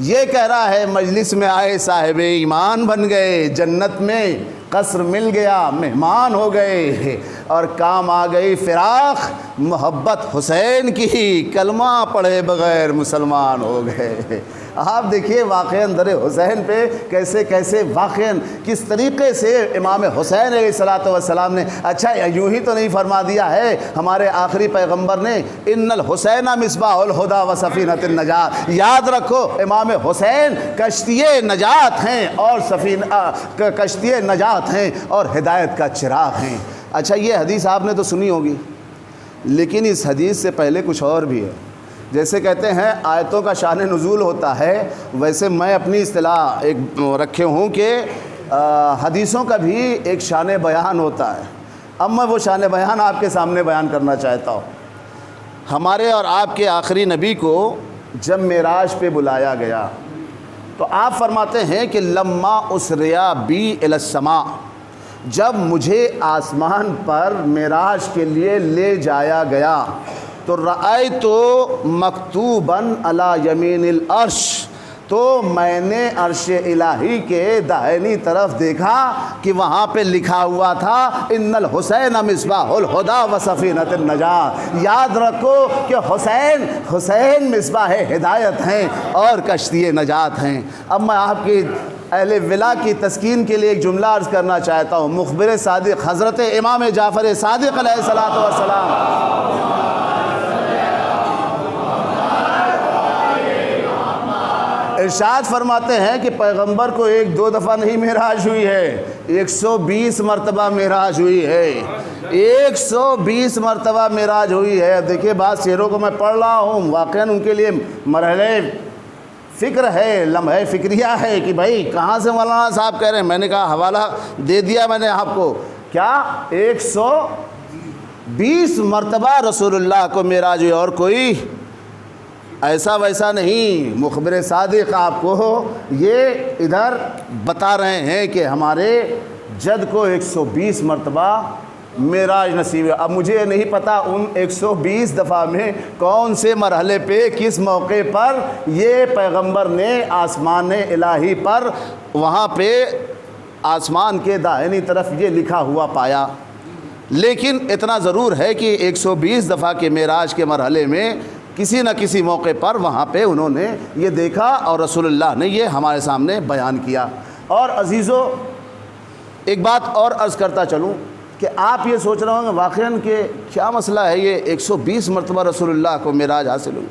یہ کہہ رہا ہے مجلس میں آئے صاحب ایمان بن گئے، جنت میں قصر مل گیا مہمان ہو گئے، اور کام آ گئی فراق محبت حسین کی، کلمہ پڑھے بغیر مسلمان ہو گئے. آپ دیکھیے واقعاً در حسین پہ کیسے کیسے واقعاً کس طریقے سے امام حسین علیہ الصلوۃ والسلام نے، اچھا یوں ہی تو نہیں فرما دیا ہے ہمارے آخری پیغمبر نے ان الحسین مصباح الہدی و سفینۃ النجات. یاد رکھو امام حسین کشتی نجات ہیں اور کشتی نجات ہیں اور ہدایت کا چراغ ہیں. اچھا یہ حدیث آپ نے تو سنی ہوگی، لیکن اس حدیث سے پہلے کچھ اور بھی ہے. جیسے کہتے ہیں آیتوں کا شان نزول ہوتا ہے، ویسے میں اپنی اصطلاح ایک رکھے ہوں کہ حدیثوں کا بھی ایک شان بیان ہوتا ہے. اب میں وہ شان بیان آپ کے سامنے بیان کرنا چاہتا ہوں. ہمارے اور آپ کے آخری نبی کو جب معراج پہ بلایا گیا تو آپ فرماتے ہیں کہ لما اسریا بی الی السماء، جب مجھے آسمان پر معراج کے لیے لے جایا گیا تو رأیت مکتوباً علی یمین العرش، تو میں نے عرش الہی کے داہنی طرف دیکھا کہ وہاں پہ لکھا ہوا تھا ان الحسین مصباح الہدی و سفینۃ النجات. یاد رکھو کہ حسین مصباح ہدایت ہیں اور کشتی نجات ہیں. اب میں آپ کی اہل ولا کی تسکین کے لیے ایک جملہ عرض کرنا چاہتا ہوں. مخبر صادق حضرت امام جعفر صادق علیہ الصلوۃ والسلام ارشاد فرماتے ہیں کہ پیغمبر کو ایک دو دفعہ نہیں معراج ہوئی ہے، 120 مرتبہ معراج ہوئی ہے، 120 مرتبہ معراج ہوئی ہے. دیکھیے بعض شعروں کو میں پڑھ رہا ہوں، واقعاً ان کے لیے مرحلے فکر ہے، لمحہ فکریہ ہے کہ بھائی کہاں سے مولانا صاحب کہہ رہے ہیں. میں نے کہا حوالہ دے دیا میں نے آپ کو، کیا 120 مرتبہ رسول اللہ کو معراج ہوئی، اور کوئی ایسا ویسا نہیں. مخبر صادق آپ کو یہ ادھر بتا رہے ہیں کہ ہمارے جد کو 120 مرتبہ معراج نصیب ہے. اب مجھے نہیں پتا ان 120 دفعہ میں کون سے مرحلے پہ کس موقع پر یہ پیغمبر نے آسمان الہی پر وہاں پہ آسمان کے داہنی طرف یہ لکھا ہوا پایا. لیکن اتنا ضرور ہے کہ 120 دفعہ کے معراج کے مرحلے میں کسی نہ کسی موقع پر وہاں پہ انہوں نے یہ دیکھا اور رسول اللہ نے یہ ہمارے سامنے بیان کیا. اور عزیزو ایک بات اور عرض کرتا چلوں کہ آپ یہ سوچ رہے ہوں گے واقعاً کہ کیا مسئلہ ہے یہ 120 مرتبہ رسول اللہ کو معراج حاصل ہوئی.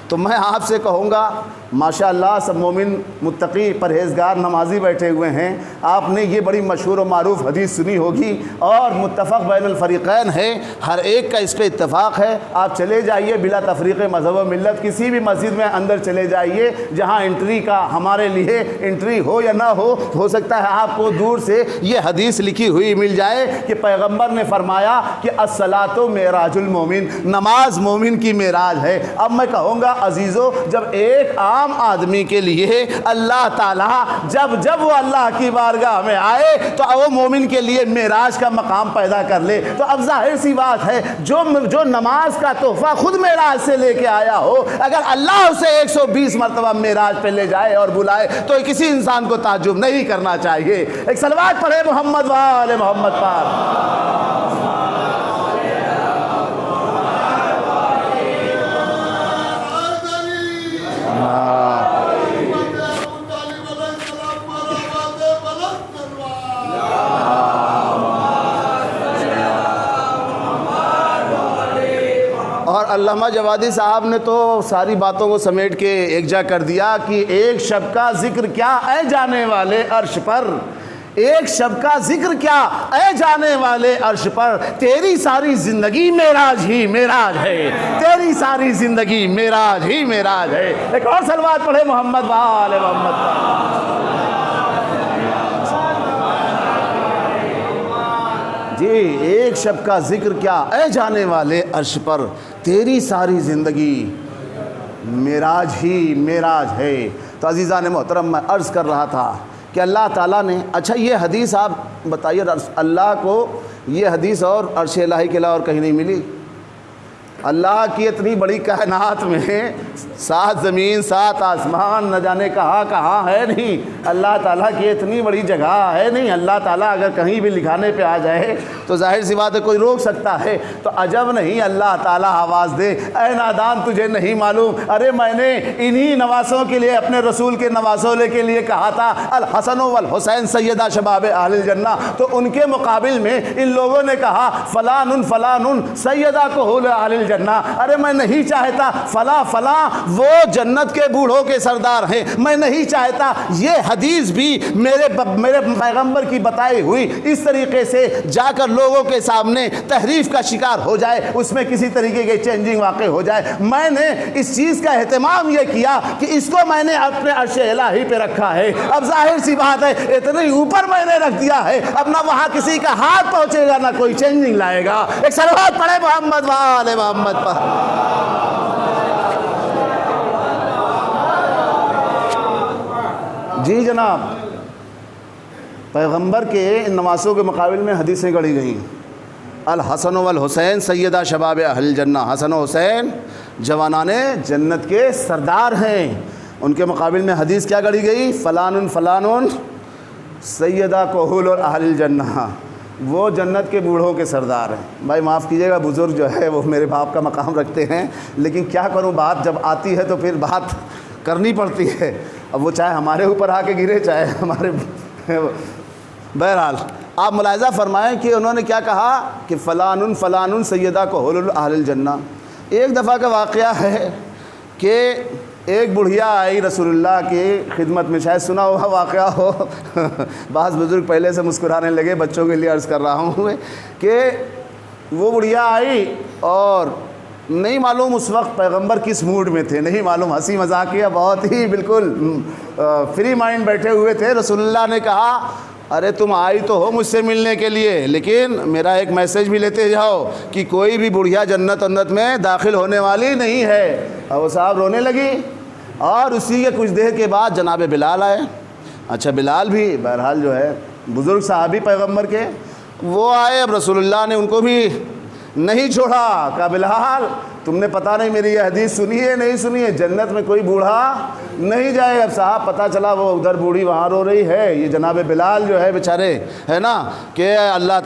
تو میں آپ سے کہوں گا ماشاءاللہ سب مومن متقی پرہیزگار نمازی بیٹھے ہوئے ہیں. آپ نے یہ بڑی مشہور و معروف حدیث سنی ہوگی اور متفق بین الفریقین ہے، ہر ایک کا اس پہ اتفاق ہے. آپ چلے جائیے بلا تفریق مذہب و ملت کسی بھی مسجد میں اندر چلے جائیے جہاں انٹری کا ہمارے لیے انٹری ہو یا نہ ہو سکتا ہے آپ کو دور سے یہ حدیث لکھی ہوئی مل جائے کہ پیغمبر نے فرمایا کہ الصلاۃ معراج المومن، نماز مومن کی معراج ہے. اب میں کہوں گا عزیزو جب ایک عام آدمی کے لیے اللہ تعالیٰ جب وہ اللہ کی بارگاہ میں آئے تو وہ مومن کے لیے معراج کا مقام پیدا کر لے، تو اب ظاہر سی بات ہے جو نماز کا تحفہ خود معراج سے لے کے آیا ہو، اگر اللہ اسے 120 مرتبہ معراج پہ لے جائے اور بلائے تو کسی انسان کو تعجب نہیں کرنا چاہیے. ایک صلوات پڑھے محمد وآل محمد پر. اور علامہ جوادی صاحب نے تو ساری باتوں کو سمیٹ کے ایک جا کر دیا کہ ایک شب کا ذکر کیا اے جانے والے عرش پر، ایک شب کا ذکر کیا اے جانے والے عرش پر، تیری ساری زندگی معراج ہی معراج ہے، تیری ساری زندگی معراج ہی معراج ہے۔ ایک اور صلوات پڑھے محمد وآل محمد پر۔ جی ایک شب کا ذکر کیا اے جانے والے عرش پر، تیری ساری زندگی معراج ہی معراج ہے۔ تو عزیزان محترم، میں عرض کر رہا تھا کہ اللہ تعالیٰ نے، اچھا یہ حدیث آپ بتائیے، اللہ کو یہ حدیث اور عرش الہی کے علاوہ اور کہیں نہیں ملی؟ اللہ کی اتنی بڑی کائنات میں 7 زمین 7 آسمان نہ جانے کہاں ہے نہیں، اللہ تعالیٰ کی اتنی بڑی جگہ ہے نہیں۔ اللہ تعالیٰ اگر کہیں بھی لکھانے پہ آ جائے تو ظاہر سی بات ہے کوئی روک سکتا ہے، تو عجب نہیں اللہ تعالیٰ آواز دے، اے نادان تجھے نہیں معلوم، ارے میں نے انہی نواسوں کے لیے، اپنے رسول کے نواسوں کے لیے کہا تھا الحسن والحسین سیدہ شباب اہل الجنہ، تو ان کے مقابل میں ان لوگوں نے کہا فلان فلان سیدہ کہول اہل الجنہ۔ ارے میں نہیں چاہتا فلاں فلاں وہ جنت کے بوڑھوں کے سردار ہیں، میں نہیں چاہتا یہ حدیث بھی میرے پیغمبر کی بتائی ہوئی اس طریقے سے جا کر لوگوں کے سامنے تحریف کا شکار ہو جائے، اس میں کسی طریقے کی چینجنگ واقع ہو جائے۔ میں نے اس چیز کا اہتمام یہ کیا کہ اس کو میں نے اپنے عرش الہی پہ رکھا ہے، اب ظاہر سی بات ہے اتنے اوپر میں نے رکھ دیا ہے، اب نہ وہاں کسی کا ہاتھ پہنچے گا نہ کوئی چینجنگ لائے گا۔ ایک صلوات پڑھے محمد وآل محمد پر۔ جی جناب، پیغمبر کے ان نواسوں کے مقابل میں حدیثیں گڑھی گئیں، الحسن والحسین سیدہ شباب اہل الجنہ، حسن و حسین جوانان جنت کے سردار ہیں، ان کے مقابل میں حدیث کیا گڑھی گئی؟ فلان فلان سیدہ کہول اور اہل الجنہ، وہ جنت کے بوڑھوں کے سردار ہیں۔ بھائی معاف کیجیے گا، بزرگ جو ہے وہ میرے باپ کا مقام رکھتے ہیں، لیکن کیا کروں، بات جب آتی ہے تو پھر بات کرنی پڑتی ہے، اب وہ چاہے ہمارے اوپر آ کے گرے چاہے ہمارے بہرحال آپ ملاحظہ فرمائیں کہ انہوں نے کیا کہا کہ فلان فلان سیدہ کہول اہل الجنہ۔ ایک دفعہ کا واقعہ ہے کہ ایک بڑھیا آئی رسول اللہ کی خدمت میں، شاید سنا ہوا واقعہ ہو، بعض بزرگ پہلے سے مسکرانے لگے، بچوں کے لیے عرض کر رہا ہوں کہ وہ بڑھیا آئی اور نہیں معلوم اس وقت پیغمبر کس موڈ میں تھے، نہیں معلوم، ہنسی مذاقیہ بہت ہی بالکل فری مائنڈ بیٹھے ہوئے تھے۔ رسول اللہ نے کہا ارے تم آئی تو ہو مجھ سے ملنے کے لیے، لیکن میرا ایک میسیج بھی لیتے جاؤ کہ کوئی بھی بڑھیا جنت میں داخل ہونے والی نہیں ہے۔ اور وہ صاحب رونے لگی، اور اسی کے کچھ دیر کے بعد جناب بلال آئے۔ اچھا بلال بھی بہرحال جو ہے بزرگ صحابی پیغمبر کے، وہ آئے، اب رسول اللہ نے ان کو بھی نہیں چھوڑا، کہا بلال تم نے پتہ نہیں میری یہ حدیث سنی ہے نہیں سنی ہے، جنت میں کوئی بوڑھا نہیں جائے۔ اب صاحب پتہ چلا وہ ادھر بوڑھی وہاں رو رہی ہے، یہ جناب بلال جو ہے بیچارے ہے نا کہ اللہ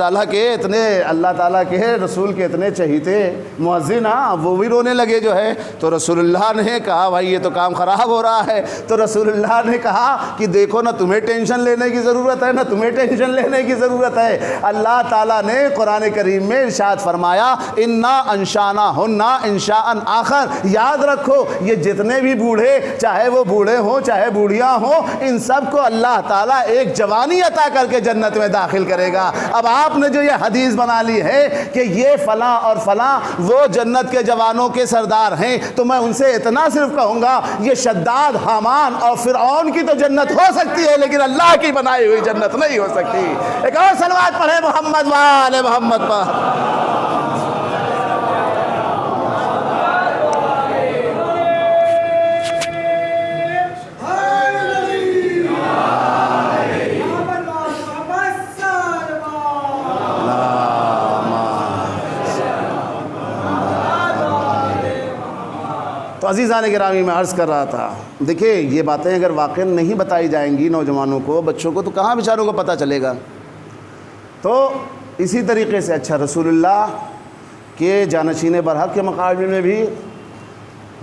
تعالیٰ کے رسول کے اتنے چہیتے مؤذن، وہ بھی رونے لگے جو ہے۔ تو رسول اللہ نے کہا بھائی یہ تو کام خراب ہو رہا ہے۔ تو رسول اللہ نے کہا کہ دیکھو نہ تمہیں ٹینشن لینے کی ضرورت ہے نہ تمہیں ٹینشن لینے کی ضرورت ہے۔ اللہ تعالیٰ نے قرآن کریم میں ارشاد فرمایا انا انشأناہن انشاء آخر، یاد رکھو یہ جتنے بھی بوڑھے، چاہے وہ بوڑھے ہوں چاہے بوڑھیاں ہوں، ان سب کو اللہ تعالیٰ ایک جوانی عطا کر کے جنت میں داخل کرے گا۔ اب آپ نے جو یہ حدیث بنا لی ہے کہ یہ فلاں اور فلاں وہ جنت کے جوانوں کے سردار ہیں، تو میں ان سے اتنا صرف کہوں گا یہ شداد، حامان اور فرعون کی تو جنت ہو سکتی ہے، لیکن اللہ کی بنائی ہوئی جنت نہیں ہو سکتی۔ ایک اور صلوات پڑھے محمد وآل محمد پر۔ تو عزیزان گرامی میں عرض کر رہا تھا، دیکھیں یہ باتیں اگر واقعی نہیں بتائی جائیں گی نوجوانوں کو، بچوں کو، تو کہاں بیچاروں کو پتہ چلے گا۔ تو اسی طریقے سے اچھا رسول اللہ کے جانشین برحق کے مقابلے میں بھی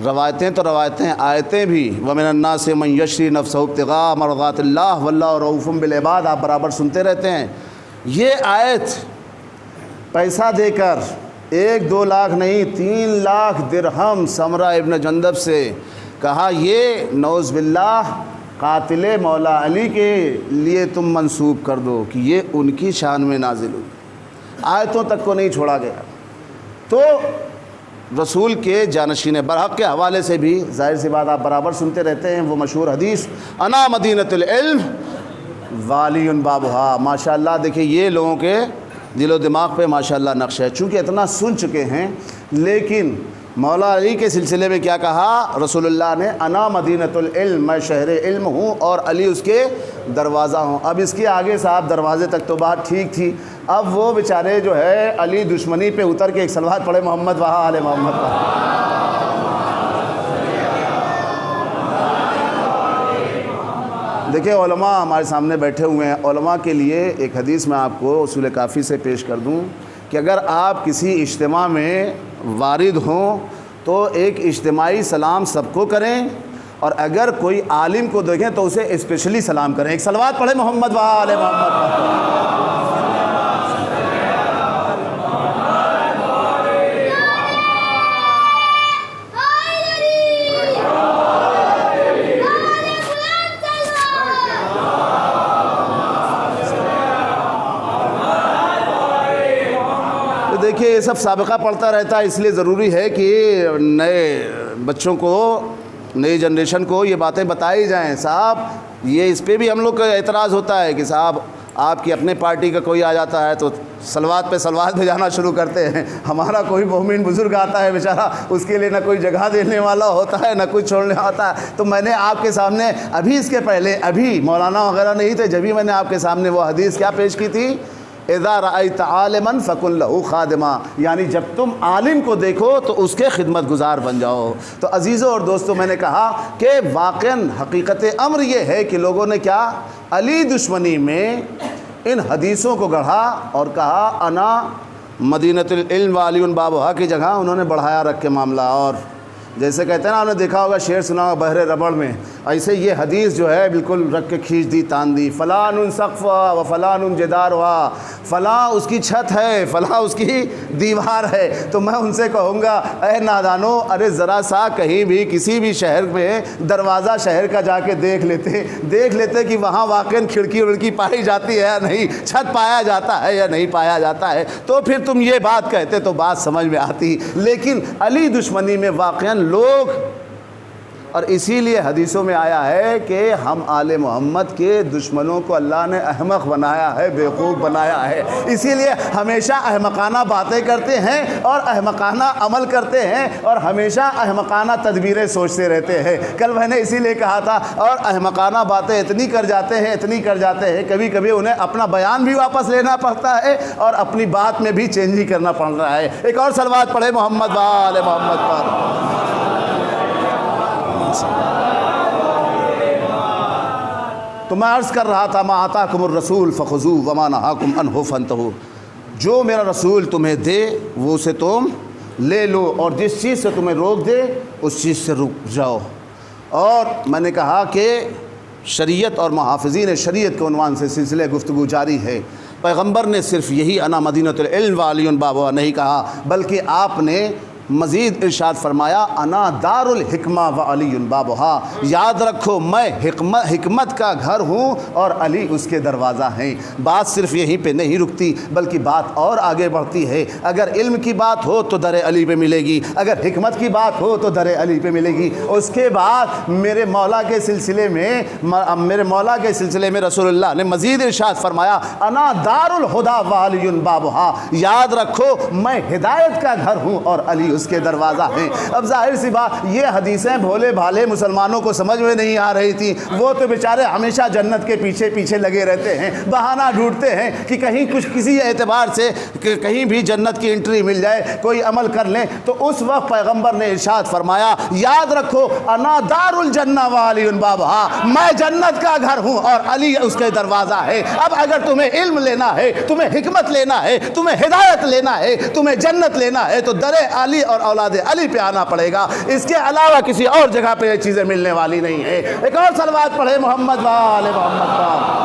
روایتیں تو روایتیں، آیتیں بھی، وَمِنَ النَّاسِ مَن يَشْرِي نَفْسَهُ ابْتِغَاءَ مَرْضَاتِ اللَّهِ وَاللَّهُ رَءُوفٌ بِالْعِبَادِ، آپ برابر سنتے رہتے ہیں۔ یہ آیت پیسہ دے کر 1-2 لاکھ نہیں 3 لاکھ درہم سمرہ ابن جندب سے کہا یہ نعوذ باللہ قاتل مولا علی کے لیے تم منسوب کر دو کہ یہ ان کی شان میں نازل ہوئی، آیتوں تک کو نہیں چھوڑا گیا۔ تو رسول کے جانشین برحق کے حوالے سے بھی ظاہر سی بات آپ برابر سنتے رہتے ہیں، وہ مشہور حدیث انا مدینۃ العلم والی بابھا، ماشاء اللہ۔ دیکھیں یہ لوگوں کے دل و دماغ پہ ماشاء اللہ نقش ہے، چونکہ اتنا سن چکے ہیں، لیکن مولا علی کے سلسلے میں کیا کہا رسول اللہ نے؟ انا مدینۃ العلم، میں شہر علم ہوں اور علی اس کے دروازہ ہوں۔ اب اس کے آگے صاحب دروازے تک تو بات ٹھیک تھی، اب وہ بیچارے جو ہے علی دشمنی پہ اتر کے ایک صلوات پڑھے محمد وہاں آل محمد پر۔ دیکھیں علماء ہمارے سامنے بیٹھے ہوئے ہیں، علماء کے لیے ایک حدیث میں آپ کو اصول کافی سے پیش کر دوں کہ اگر آپ کسی اجتماع میں وارد ہوں تو ایک اجتماعی سلام سب کو کریں، اور اگر کوئی عالم کو دیکھیں تو اسے اسپیشلی سلام کریں۔ ایک صلوات پڑھیں محمد وہاں آل محمد پر۔ دیکھیے یہ سب سابقہ پڑھتا رہتا ہے، اس لیے ضروری ہے کہ نئے بچوں کو، نئی جنریشن کو یہ باتیں بتائی جائیں۔ صاحب یہ اس پہ بھی ہم لوگ کا اعتراض ہوتا ہے کہ صاحب آپ کی اپنے پارٹی کا کوئی آ جاتا ہے تو صلوات پہ صلوات بھیجانا شروع کرتے ہیں، ہمارا کوئی مومن بزرگ آتا ہے بیچارہ، اس کے لیے نہ کوئی جگہ دینے والا ہوتا ہے نہ کوئی چھوڑنے ہوتا ہے۔ تو میں نے آپ کے سامنے ابھی اس کے پہلے ابھی مولانا وغیرہ نہیں تھے، جبھی میں نے آپ کے سامنے وہ حدیث کیا پیش کی تھی؟ اذا رأیت عالما فکن لہ خادما، یعنی جب تم عالم کو دیکھو تو اس کے خدمت گزار بن جاؤ۔ تو عزیزوں اور دوستوں میں نے کہا کہ واقعاً حقیقت امر یہ ہے کہ لوگوں نے کیا علی دشمنی میں ان حدیثوں کو گڑھا اور کہا انا مدینۃ العلم وعلی بابھا کی جگہ انہوں نے بڑھایا رکھ کے معاملہ، اور جیسے کہتے ہیں نا، آپ نے دیکھا ہوگا شعر سنا ہوگا بحر ربڑ میں، ایسے یہ حدیث جو ہے بالکل رکھ کے کھینچ دی، تان دی، فلان سقف و فلان جدار ہوا، فلاں اس کی چھت ہے، فلاں اس کی دیوار ہے۔ تو میں ان سے کہوں گا اے نادانو، ارے ذرا سا کہیں بھی کسی بھی شہر میں دروازہ شہر کا جا کے دیکھ لیتے کہ وہاں واقعاً کھڑکی وڑکی پائی جاتی ہے یا نہیں، چھت پایا جاتا ہے یا نہیں پایا جاتا ہے، تو پھر تم یہ بات کہتے تو بات سمجھ میں آتی۔ لیکن علی دشمنی میں واقعاً لوگ، اور اسی لیے حدیثوں میں آیا ہے کہ ہم آل محمد کے دشمنوں کو اللہ نے احمق بنایا ہے، بیوقوف بنایا ہے، اسی لیے ہمیشہ احمقانہ باتیں کرتے ہیں اور احمقانہ عمل کرتے ہیں اور ہمیشہ احمقانہ تدبیریں سوچتے رہتے ہیں۔ کل میں نے اسی لیے کہا تھا، اور احمقانہ باتیں اتنی کر جاتے ہیں کبھی کبھی انہیں اپنا بیان بھی واپس لینا پڑتا ہے اور اپنی بات میں بھی چینج ہی کرنا پڑ رہا ہے۔ ایک اور صلوات پڑھے محمد وآل محمد پر۔ تو میں عرض کر رہا تھا ما آتاکم الرسول فخذوہ وما نہاکم عنہ فانتہوا، جو میرا رسول تمہیں دے وہ اسے تم لے لو، اور جس چیز سے تمہیں روک دے اس چیز سے رک جاؤ۔ اور میں نے کہا کہ شریعت اور محافظین شریعت کے عنوان سے سلسلہ گفتگو جاری ہے۔ پیغمبر نے صرف یہی انا مدینۃ العلم وعلی بابھا نہیں کہا، بلکہ آپ نے مزید ارشاد فرمایا انا دار الحکمہ وعلی بابھا، یاد رکھو میں حکمت کا گھر ہوں اور علی اس کے دروازہ ہیں۔ بات صرف یہیں پہ نہیں رکتی بلکہ بات اور آگے بڑھتی ہے۔ اگر علم کی بات ہو تو در علی پہ ملے گی، اگر حکمت کی بات ہو تو در علی پہ ملے گی۔ اس کے بعد میرے مولا کے سلسلے میں رسول اللہ نے مزید ارشاد فرمایا انا دار الہدی وعلی بابھا، یاد رکھو میں ہدایت کا گھر ہوں اور علی اس کے دروازہ ہیں۔ اب ظاہر سی بات یہ حدیثیں بھولے بھالے مسلمانوں کو سمجھ میں نہیں آ رہی تھی، وہ تو بیچارے ہمیشہ جنت کے پیچھے پیچھے لگے رہتے ہیں، بہانہ ڈھونڈتے ہیں کہ کہیں کچھ کسی اعتبار سے کہیں بھی جنت کی انٹری مل جائے، کوئی عمل کر لیں۔ تو اس وقت پیغمبر نے ارشاد فرمایا یاد رکھو انا دار الجنہ وعلی بابھا، میں جنت کا گھر ہوں اور علی اس کے دروازہ ہے۔ اب اگر تمہیں علم لینا ہے، تمہیں حکمت لینا ہے، تمہیں ہدایت لینا ہے، تمہیں جنت لینا ہے تو در علی اور اولاد علی پہ آنا پڑے گا، اس کے علاوہ کسی اور جگہ پہ یہ چیزیں ملنے والی نہیں ہیں۔ ایک اور صلوات پڑھے محمد و آل محمد پر۔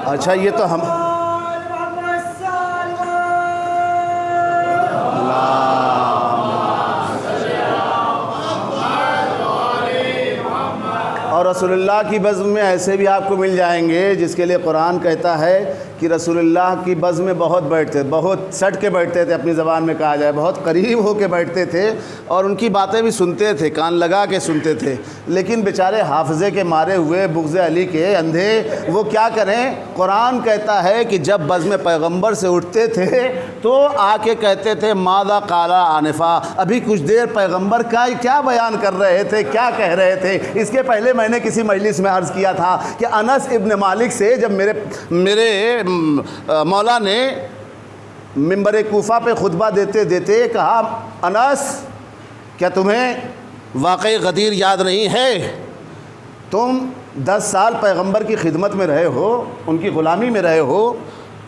اچھا یہ تو ہم اور رسول اللہ کی بزم میں ایسے بھی آپ کو مل جائیں گے جس کے لیے قرآن کہتا ہے کہ رسول اللہ کی بزم میں بہت بیٹھتے، بہت سٹ کے بیٹھتے تھے، اپنی زبان میں کہا جائے بہت قریب ہو کے بیٹھتے تھے اور ان کی باتیں بھی سنتے تھے، کان لگا کے سنتے تھے، لیکن بیچارے حافظے کے مارے ہوئے بغض علی کے اندھے وہ کیا کریں؟ قرآن کہتا ہے کہ جب بزم پیغمبر سے اٹھتے تھے تو آ کے کہتے تھے ماذا قال آنفا، ابھی کچھ دیر پیغمبر کا کیا بیان کر رہے تھے، کیا کہہ رہے تھے۔ اس کے پہلے میں نے کسی مجلس میں عرض کیا تھا کہ انس ابن مالک سے جب میرے مولا نے منبر کوفہ پہ خطبہ دیتے دیتے کہا انس کیا تمہیں واقعی غدیر یاد نہیں ہے؟ تم 10 سال پیغمبر کی خدمت میں رہے ہو، ان کی غلامی میں رہے ہو،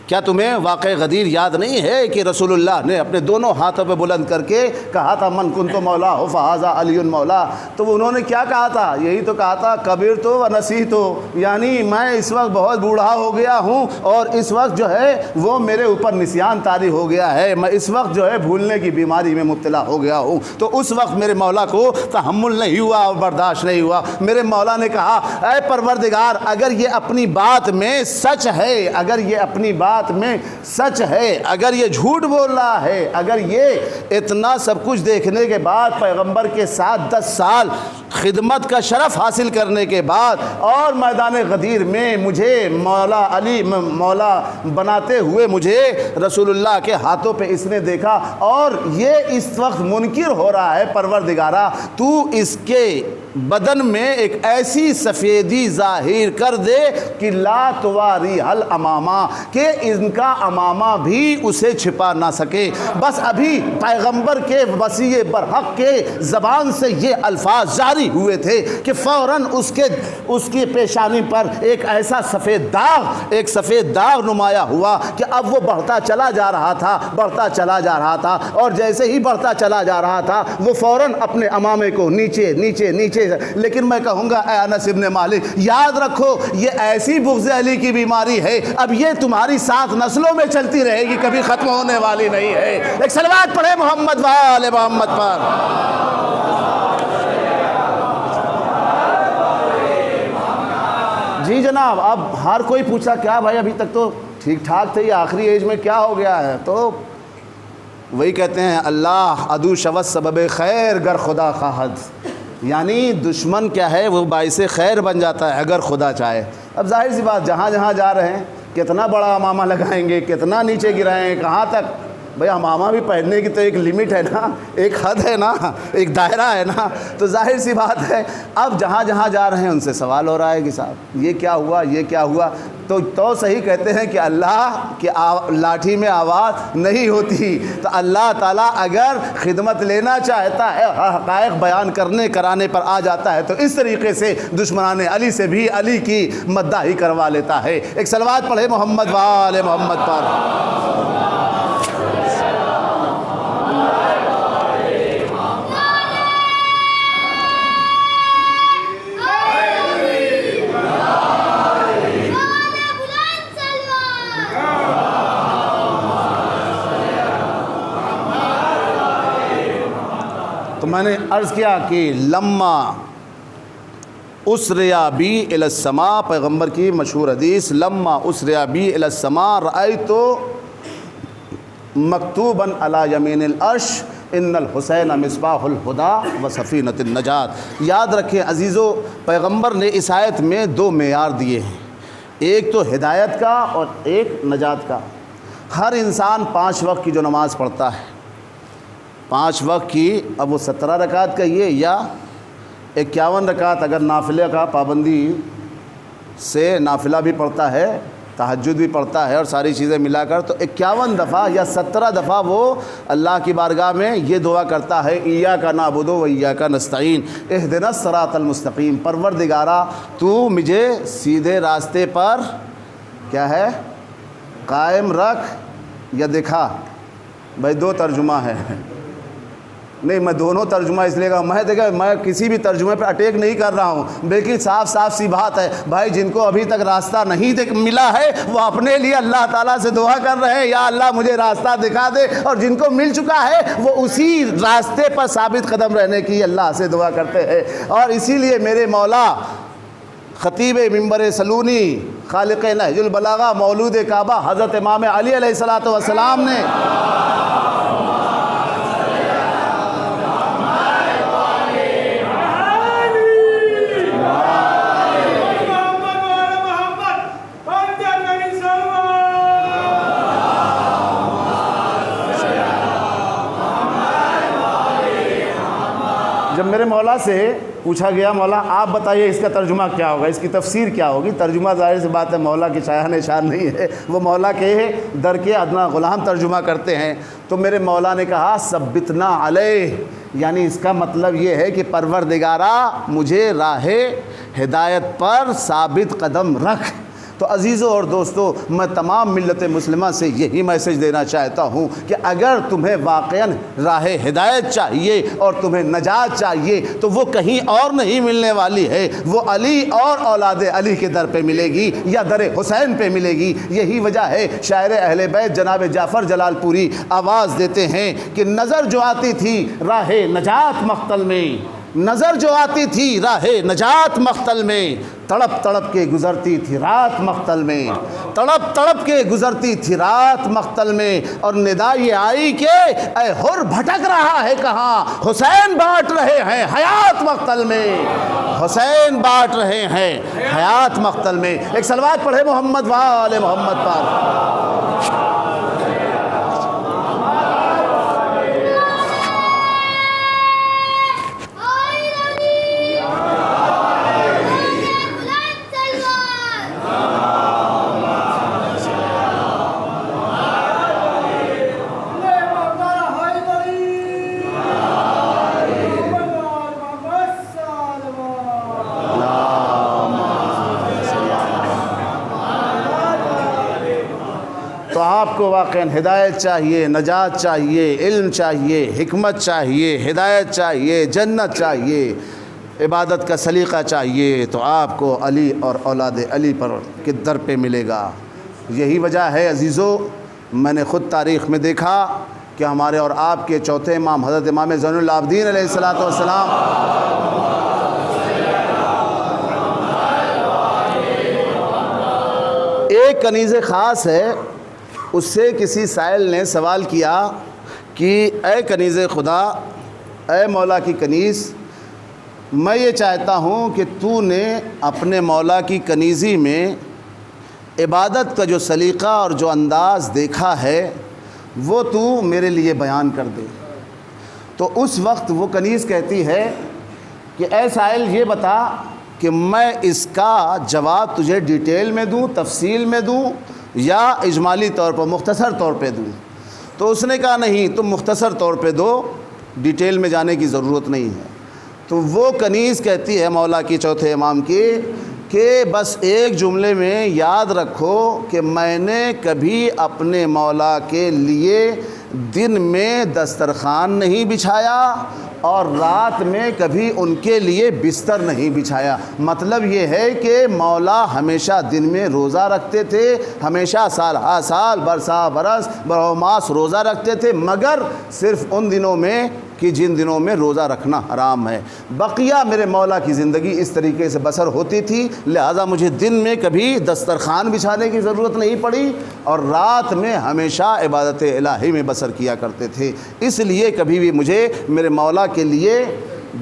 کیا تمہیں واقع غدیر یاد نہیں ہے کہ رسول اللہ نے اپنے دونوں ہاتھوں پہ بلند کر کے کہا تھا من کنت مولا ہو فہذا علی مولا؟ تو انہوں نے کیا کہا تھا؟ یہی تو کہا تھا کبیر تو و نسیت تو، یعنی میں اس وقت بہت بوڑھا ہو گیا ہوں اور اس وقت جو ہے وہ میرے اوپر نسیان طاری ہو گیا ہے، میں اس وقت جو ہے بھولنے کی بیماری میں مبتلا ہو گیا ہوں۔ تو اس وقت میرے مولا کو تحمل نہیں ہوا اور برداشت نہیں ہوا۔ میرے مولا نے کہا اے پروردگار اگر یہ اپنی بات میں سچ ہے، اگر یہ اپنی بات میں سچ ہے، اگر یہ جھوٹ بول رہا ہے، اگر یہ اتنا سب کچھ دیکھنے کے بعد پیغمبر کے ساتھ 10 سال خدمت کا شرف حاصل کرنے کے بعد اور میدان غدیر میں مجھے مولا علی مولا بناتے ہوئے مجھے رسول اللہ کے ہاتھوں پہ اس نے دیکھا اور یہ اس وقت منکر ہو رہا ہے، پروردگارا تو اس کے بدن میں ایک ایسی سفیدی ظاہر کر دے کہ لا تواری حل امامہ، کہ ان کا امامہ بھی اسے چھپا نہ سکے۔ بس ابھی پیغمبر کے وصی برحق کے زبان سے یہ الفاظ جاری ہوئے تھے کہ فوراً اس کی پیشانی پر ایک ایسا سفید داغ نمایاں ہوا کہ اب وہ بڑھتا چلا جا رہا تھا اور جیسے ہی بڑھتا چلا جا رہا تھا وہ فوراً اپنے امامے کو نیچے لیکن میں کہوں گا اے انس ابن مالک یاد رکھو یہ ایسی بغض علی کی بیماری ہے، اب یہ تمہاری 7 نسلوں میں چلتی رہے گی، کبھی ختم ہونے والی نہیں ہے۔ ایک صلوات پڑھے محمد و آل محمد پر۔ جی جناب، اب ہر کوئی پوچھا کیا بھائی ابھی تک تو ٹھیک ٹھاک تھے، یہ آخری ایج میں کیا ہو گیا ہے؟ تو وہی کہتے ہیں اللہ عدو شوت سبب خیر گر خدا خواہد، یعنی دشمن کیا ہے وہ باعث خیر بن جاتا ہے اگر خدا چاہے۔ اب ظاہر سی بات جہاں جہاں جا رہے ہیں کتنا بڑا امامہ لگائیں گے، کتنا نیچے گرائیں گے، کہاں تک؟ بھئی امامہ بھی پہننے کی تو ایک لمٹ ہے نا، ایک حد ہے نا، ایک دائرہ ہے نا، تو ظاہر سی بات ہے اب جہاں جہاں جا رہے ہیں ان سے سوال ہو رہا ہے کہ صاحب یہ کیا ہوا، تو صحیح کہتے ہیں کہ اللہ کی لاٹھی میں آواز نہیں ہوتی، تو اللہ تعالیٰ اگر خدمت لینا چاہتا ہے، حقائق بیان کرانے پر آ جاتا ہے تو اس طریقے سے دشمنان علی سے بھی علی کی مداحی کروا لیتا ہے۔ ایک صلوات پڑھے محمد و آل محمد پر۔ تو میں نے عرض کیا کہ لما اسریا بی الی السماء، پیغمبر کی مشہور حدیث لما اسریا بی الی السماء رأیت مکتوبا علی یمین العرش ان الحسین مصباح الہدی و سفینۃ النجات۔ یاد رکھیں عزیزو، پیغمبر نے اس آیت میں 2 معیار دیے ہیں، ایک تو ہدایت کا اور ایک نجات کا۔ ہر انسان 5 وقت کی جو نماز پڑھتا ہے، 5 وقت کی، اب وہ 17 رکعت کہیے یا 51 رکعت، اگر نافلہ کا پابندی سے نافلہ بھی پڑھتا ہے تہجد بھی پڑھتا ہے اور ساری چیزیں ملا کر تو 51 دفعہ یا 17 دفعہ وہ اللہ کی بارگاہ میں یہ دعا کرتا ہے ایاک نعبد و ایاک نستعین اہدنا الصراط المستقیم، پروردگارا تو مجھے سیدھے راستے پر کیا ہے قائم رکھ یا دکھا۔ بھائی دو ترجمہ ہے، نہیں میں دونوں ترجمہ اس لیے کہا، میں کسی بھی ترجمے پہ اٹیک نہیں کر رہا ہوں، بلکہ صاف صاف سی بات ہے بھائی جن کو ابھی تک راستہ نہیں ملا ہے وہ اپنے لیے اللہ تعالیٰ سے دعا کر رہے ہیں یا اللہ مجھے راستہ دکھا دے، اور جن کو مل چکا ہے وہ اسی راستے پر ثابت قدم رہنے کی اللہ سے دعا کرتے ہیں۔ اور اسی لیے میرے مولا خطیب منبر سلونی خالق نہج البلاغہ مولود کعبہ حضرت امام علی علیہ السلام نے جب میرے مولا سے پوچھا گیا مولا آپ بتائیے اس کا ترجمہ کیا ہوگا، اس کی تفسیر کیا ہوگی، ترجمہ ظاہر سی بات ہے مولا کی شایہ نشان نہیں ہے، وہ مولا کے در کے ادنا غلام ترجمہ کرتے ہیں، تو میرے مولا نے کہا ثبتنا علیہ، یعنی اس کا مطلب یہ ہے کہ پروردگارا مجھے راہ ہدایت پر ثابت قدم رکھ۔ تو عزیزوں اور دوستو میں تمام ملت مسلمہ سے یہی میسج دینا چاہتا ہوں کہ اگر تمہیں واقعاً راہ ہدایت چاہیے اور تمہیں نجات چاہیے تو وہ کہیں اور نہیں ملنے والی ہے، وہ علی اور اولاد علی کے در پہ ملے گی یا در حسین پہ ملے گی۔ یہی وجہ ہے شاعر اہل بیت جناب جعفر جلال پوری آواز دیتے ہیں کہ نظر جو آتی تھی راہ نجات مقتل میں، نظر جو آتی تھی راہ نجات مقتل میں، تڑپ تڑپ کے گزرتی تھی رات مقتل میں، تڑپ تڑپ کے گزرتی تھی رات مقتل میں، اور ندا یہ آئی کہ اے حر بھٹک رہا ہے کہاں، حسین بانٹ رہے ہیں حیات مقتل میں، حسین بانٹ رہے ہیں حیات مقتل میں۔ ایک صلوات پڑھے محمد وآل محمد پر۔ تو آپ کو واقعاً ہدایت چاہیے، نجات چاہیے، علم چاہیے، حکمت چاہیے، ہدایت چاہیے، جنت چاہیے، عبادت کا سلیقہ چاہیے، تو آپ کو علی اور اولاد علی پر کے در پہ ملے گا۔ یہی وجہ ہے عزیزو، میں نے خود تاریخ میں دیکھا کہ ہمارے اور آپ کے چوتھے امام حضرت امام زین العابدین علیہ السلام ایک کنیز خاص ہے، اس سے کسی سائل نے سوال کیا کہ اے کنیز خدا، اے مولا کی کنیز، میں یہ چاہتا ہوں کہ تو نے اپنے مولا کی کنیزی میں عبادت کا جو سلیقہ اور جو انداز دیکھا ہے وہ تو میرے لیے بیان کر دے۔ تو اس وقت وہ کنیز کہتی ہے کہ اے سائل یہ بتا کہ میں اس کا جواب تجھے ڈیٹیل میں دوں، تفصیل میں دوں، یا اجمالی طور پر مختصر طور پہ دوں؟ تو اس نے کہا نہیں، تم مختصر طور پہ دو، ڈیٹیل میں جانے کی ضرورت نہیں ہے۔ تو وہ کنیز کہتی ہے مولا کی چوتھے امام کی کہ بس ایک جملے میں یاد رکھو کہ میں نے کبھی اپنے مولا کے لیے دن میں دسترخوان نہیں بچھایا اور رات میں کبھی ان کے لیے بستر نہیں بچھایا۔ مطلب یہ ہے کہ مولا ہمیشہ دن میں روزہ رکھتے تھے، ہمیشہ سال ہا سال برسا برس برو ماس روزہ رکھتے تھے، مگر صرف ان دنوں میں کہ جن دنوں میں روزہ رکھنا حرام ہے۔ بقیہ میرے مولا کی زندگی اس طریقے سے بسر ہوتی تھی، لہٰذا مجھے دن میں کبھی دسترخوان بچھانے کی ضرورت نہیں پڑی اور رات میں ہمیشہ عبادت الہی میں بسر کیا کرتے تھے۔ اس لیے کبھی بھی مجھے میرے مولا کے لیے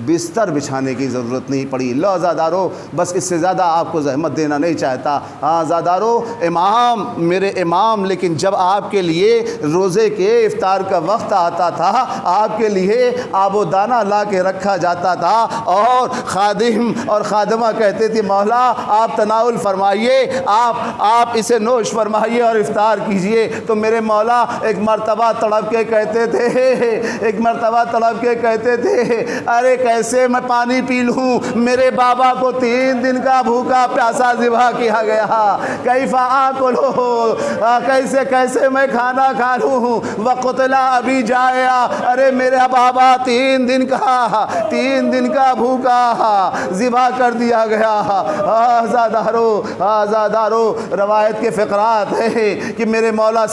بستر بچھانے کی ضرورت نہیں پڑی۔ لو عزادارو، بس اس سے زیادہ آپ کو زحمت دینا نہیں چاہتا۔ عزادارو، امام میرے امام، لیکن جب آپ کے لیے روزے کے افطار کا وقت آتا تھا، آپ کے لیے آب و دانہ لا کے رکھا جاتا تھا، اور خادم اور خادمہ کہتے تھے مولا آپ تناول فرمائیے، آپ اسے نوش فرمائیے اور افطار کیجئے۔ تو میرے مولا ایک مرتبہ تڑپ کے کہتے تھے ارے کیسے میں پانی پی لوں، میرے بابا کو 3 دن کا بھوکا پیاسا ذبح کیا گیا، کیف آکلو، کیسے میں کھانا کھا لوں، وقتلا ابھی جایا، ارے میرا بابا 3 دن کا بھوکا ذبح کر دیا گیا۔ آزادارو، روایت کے فقرات ہے کہ میرے مولا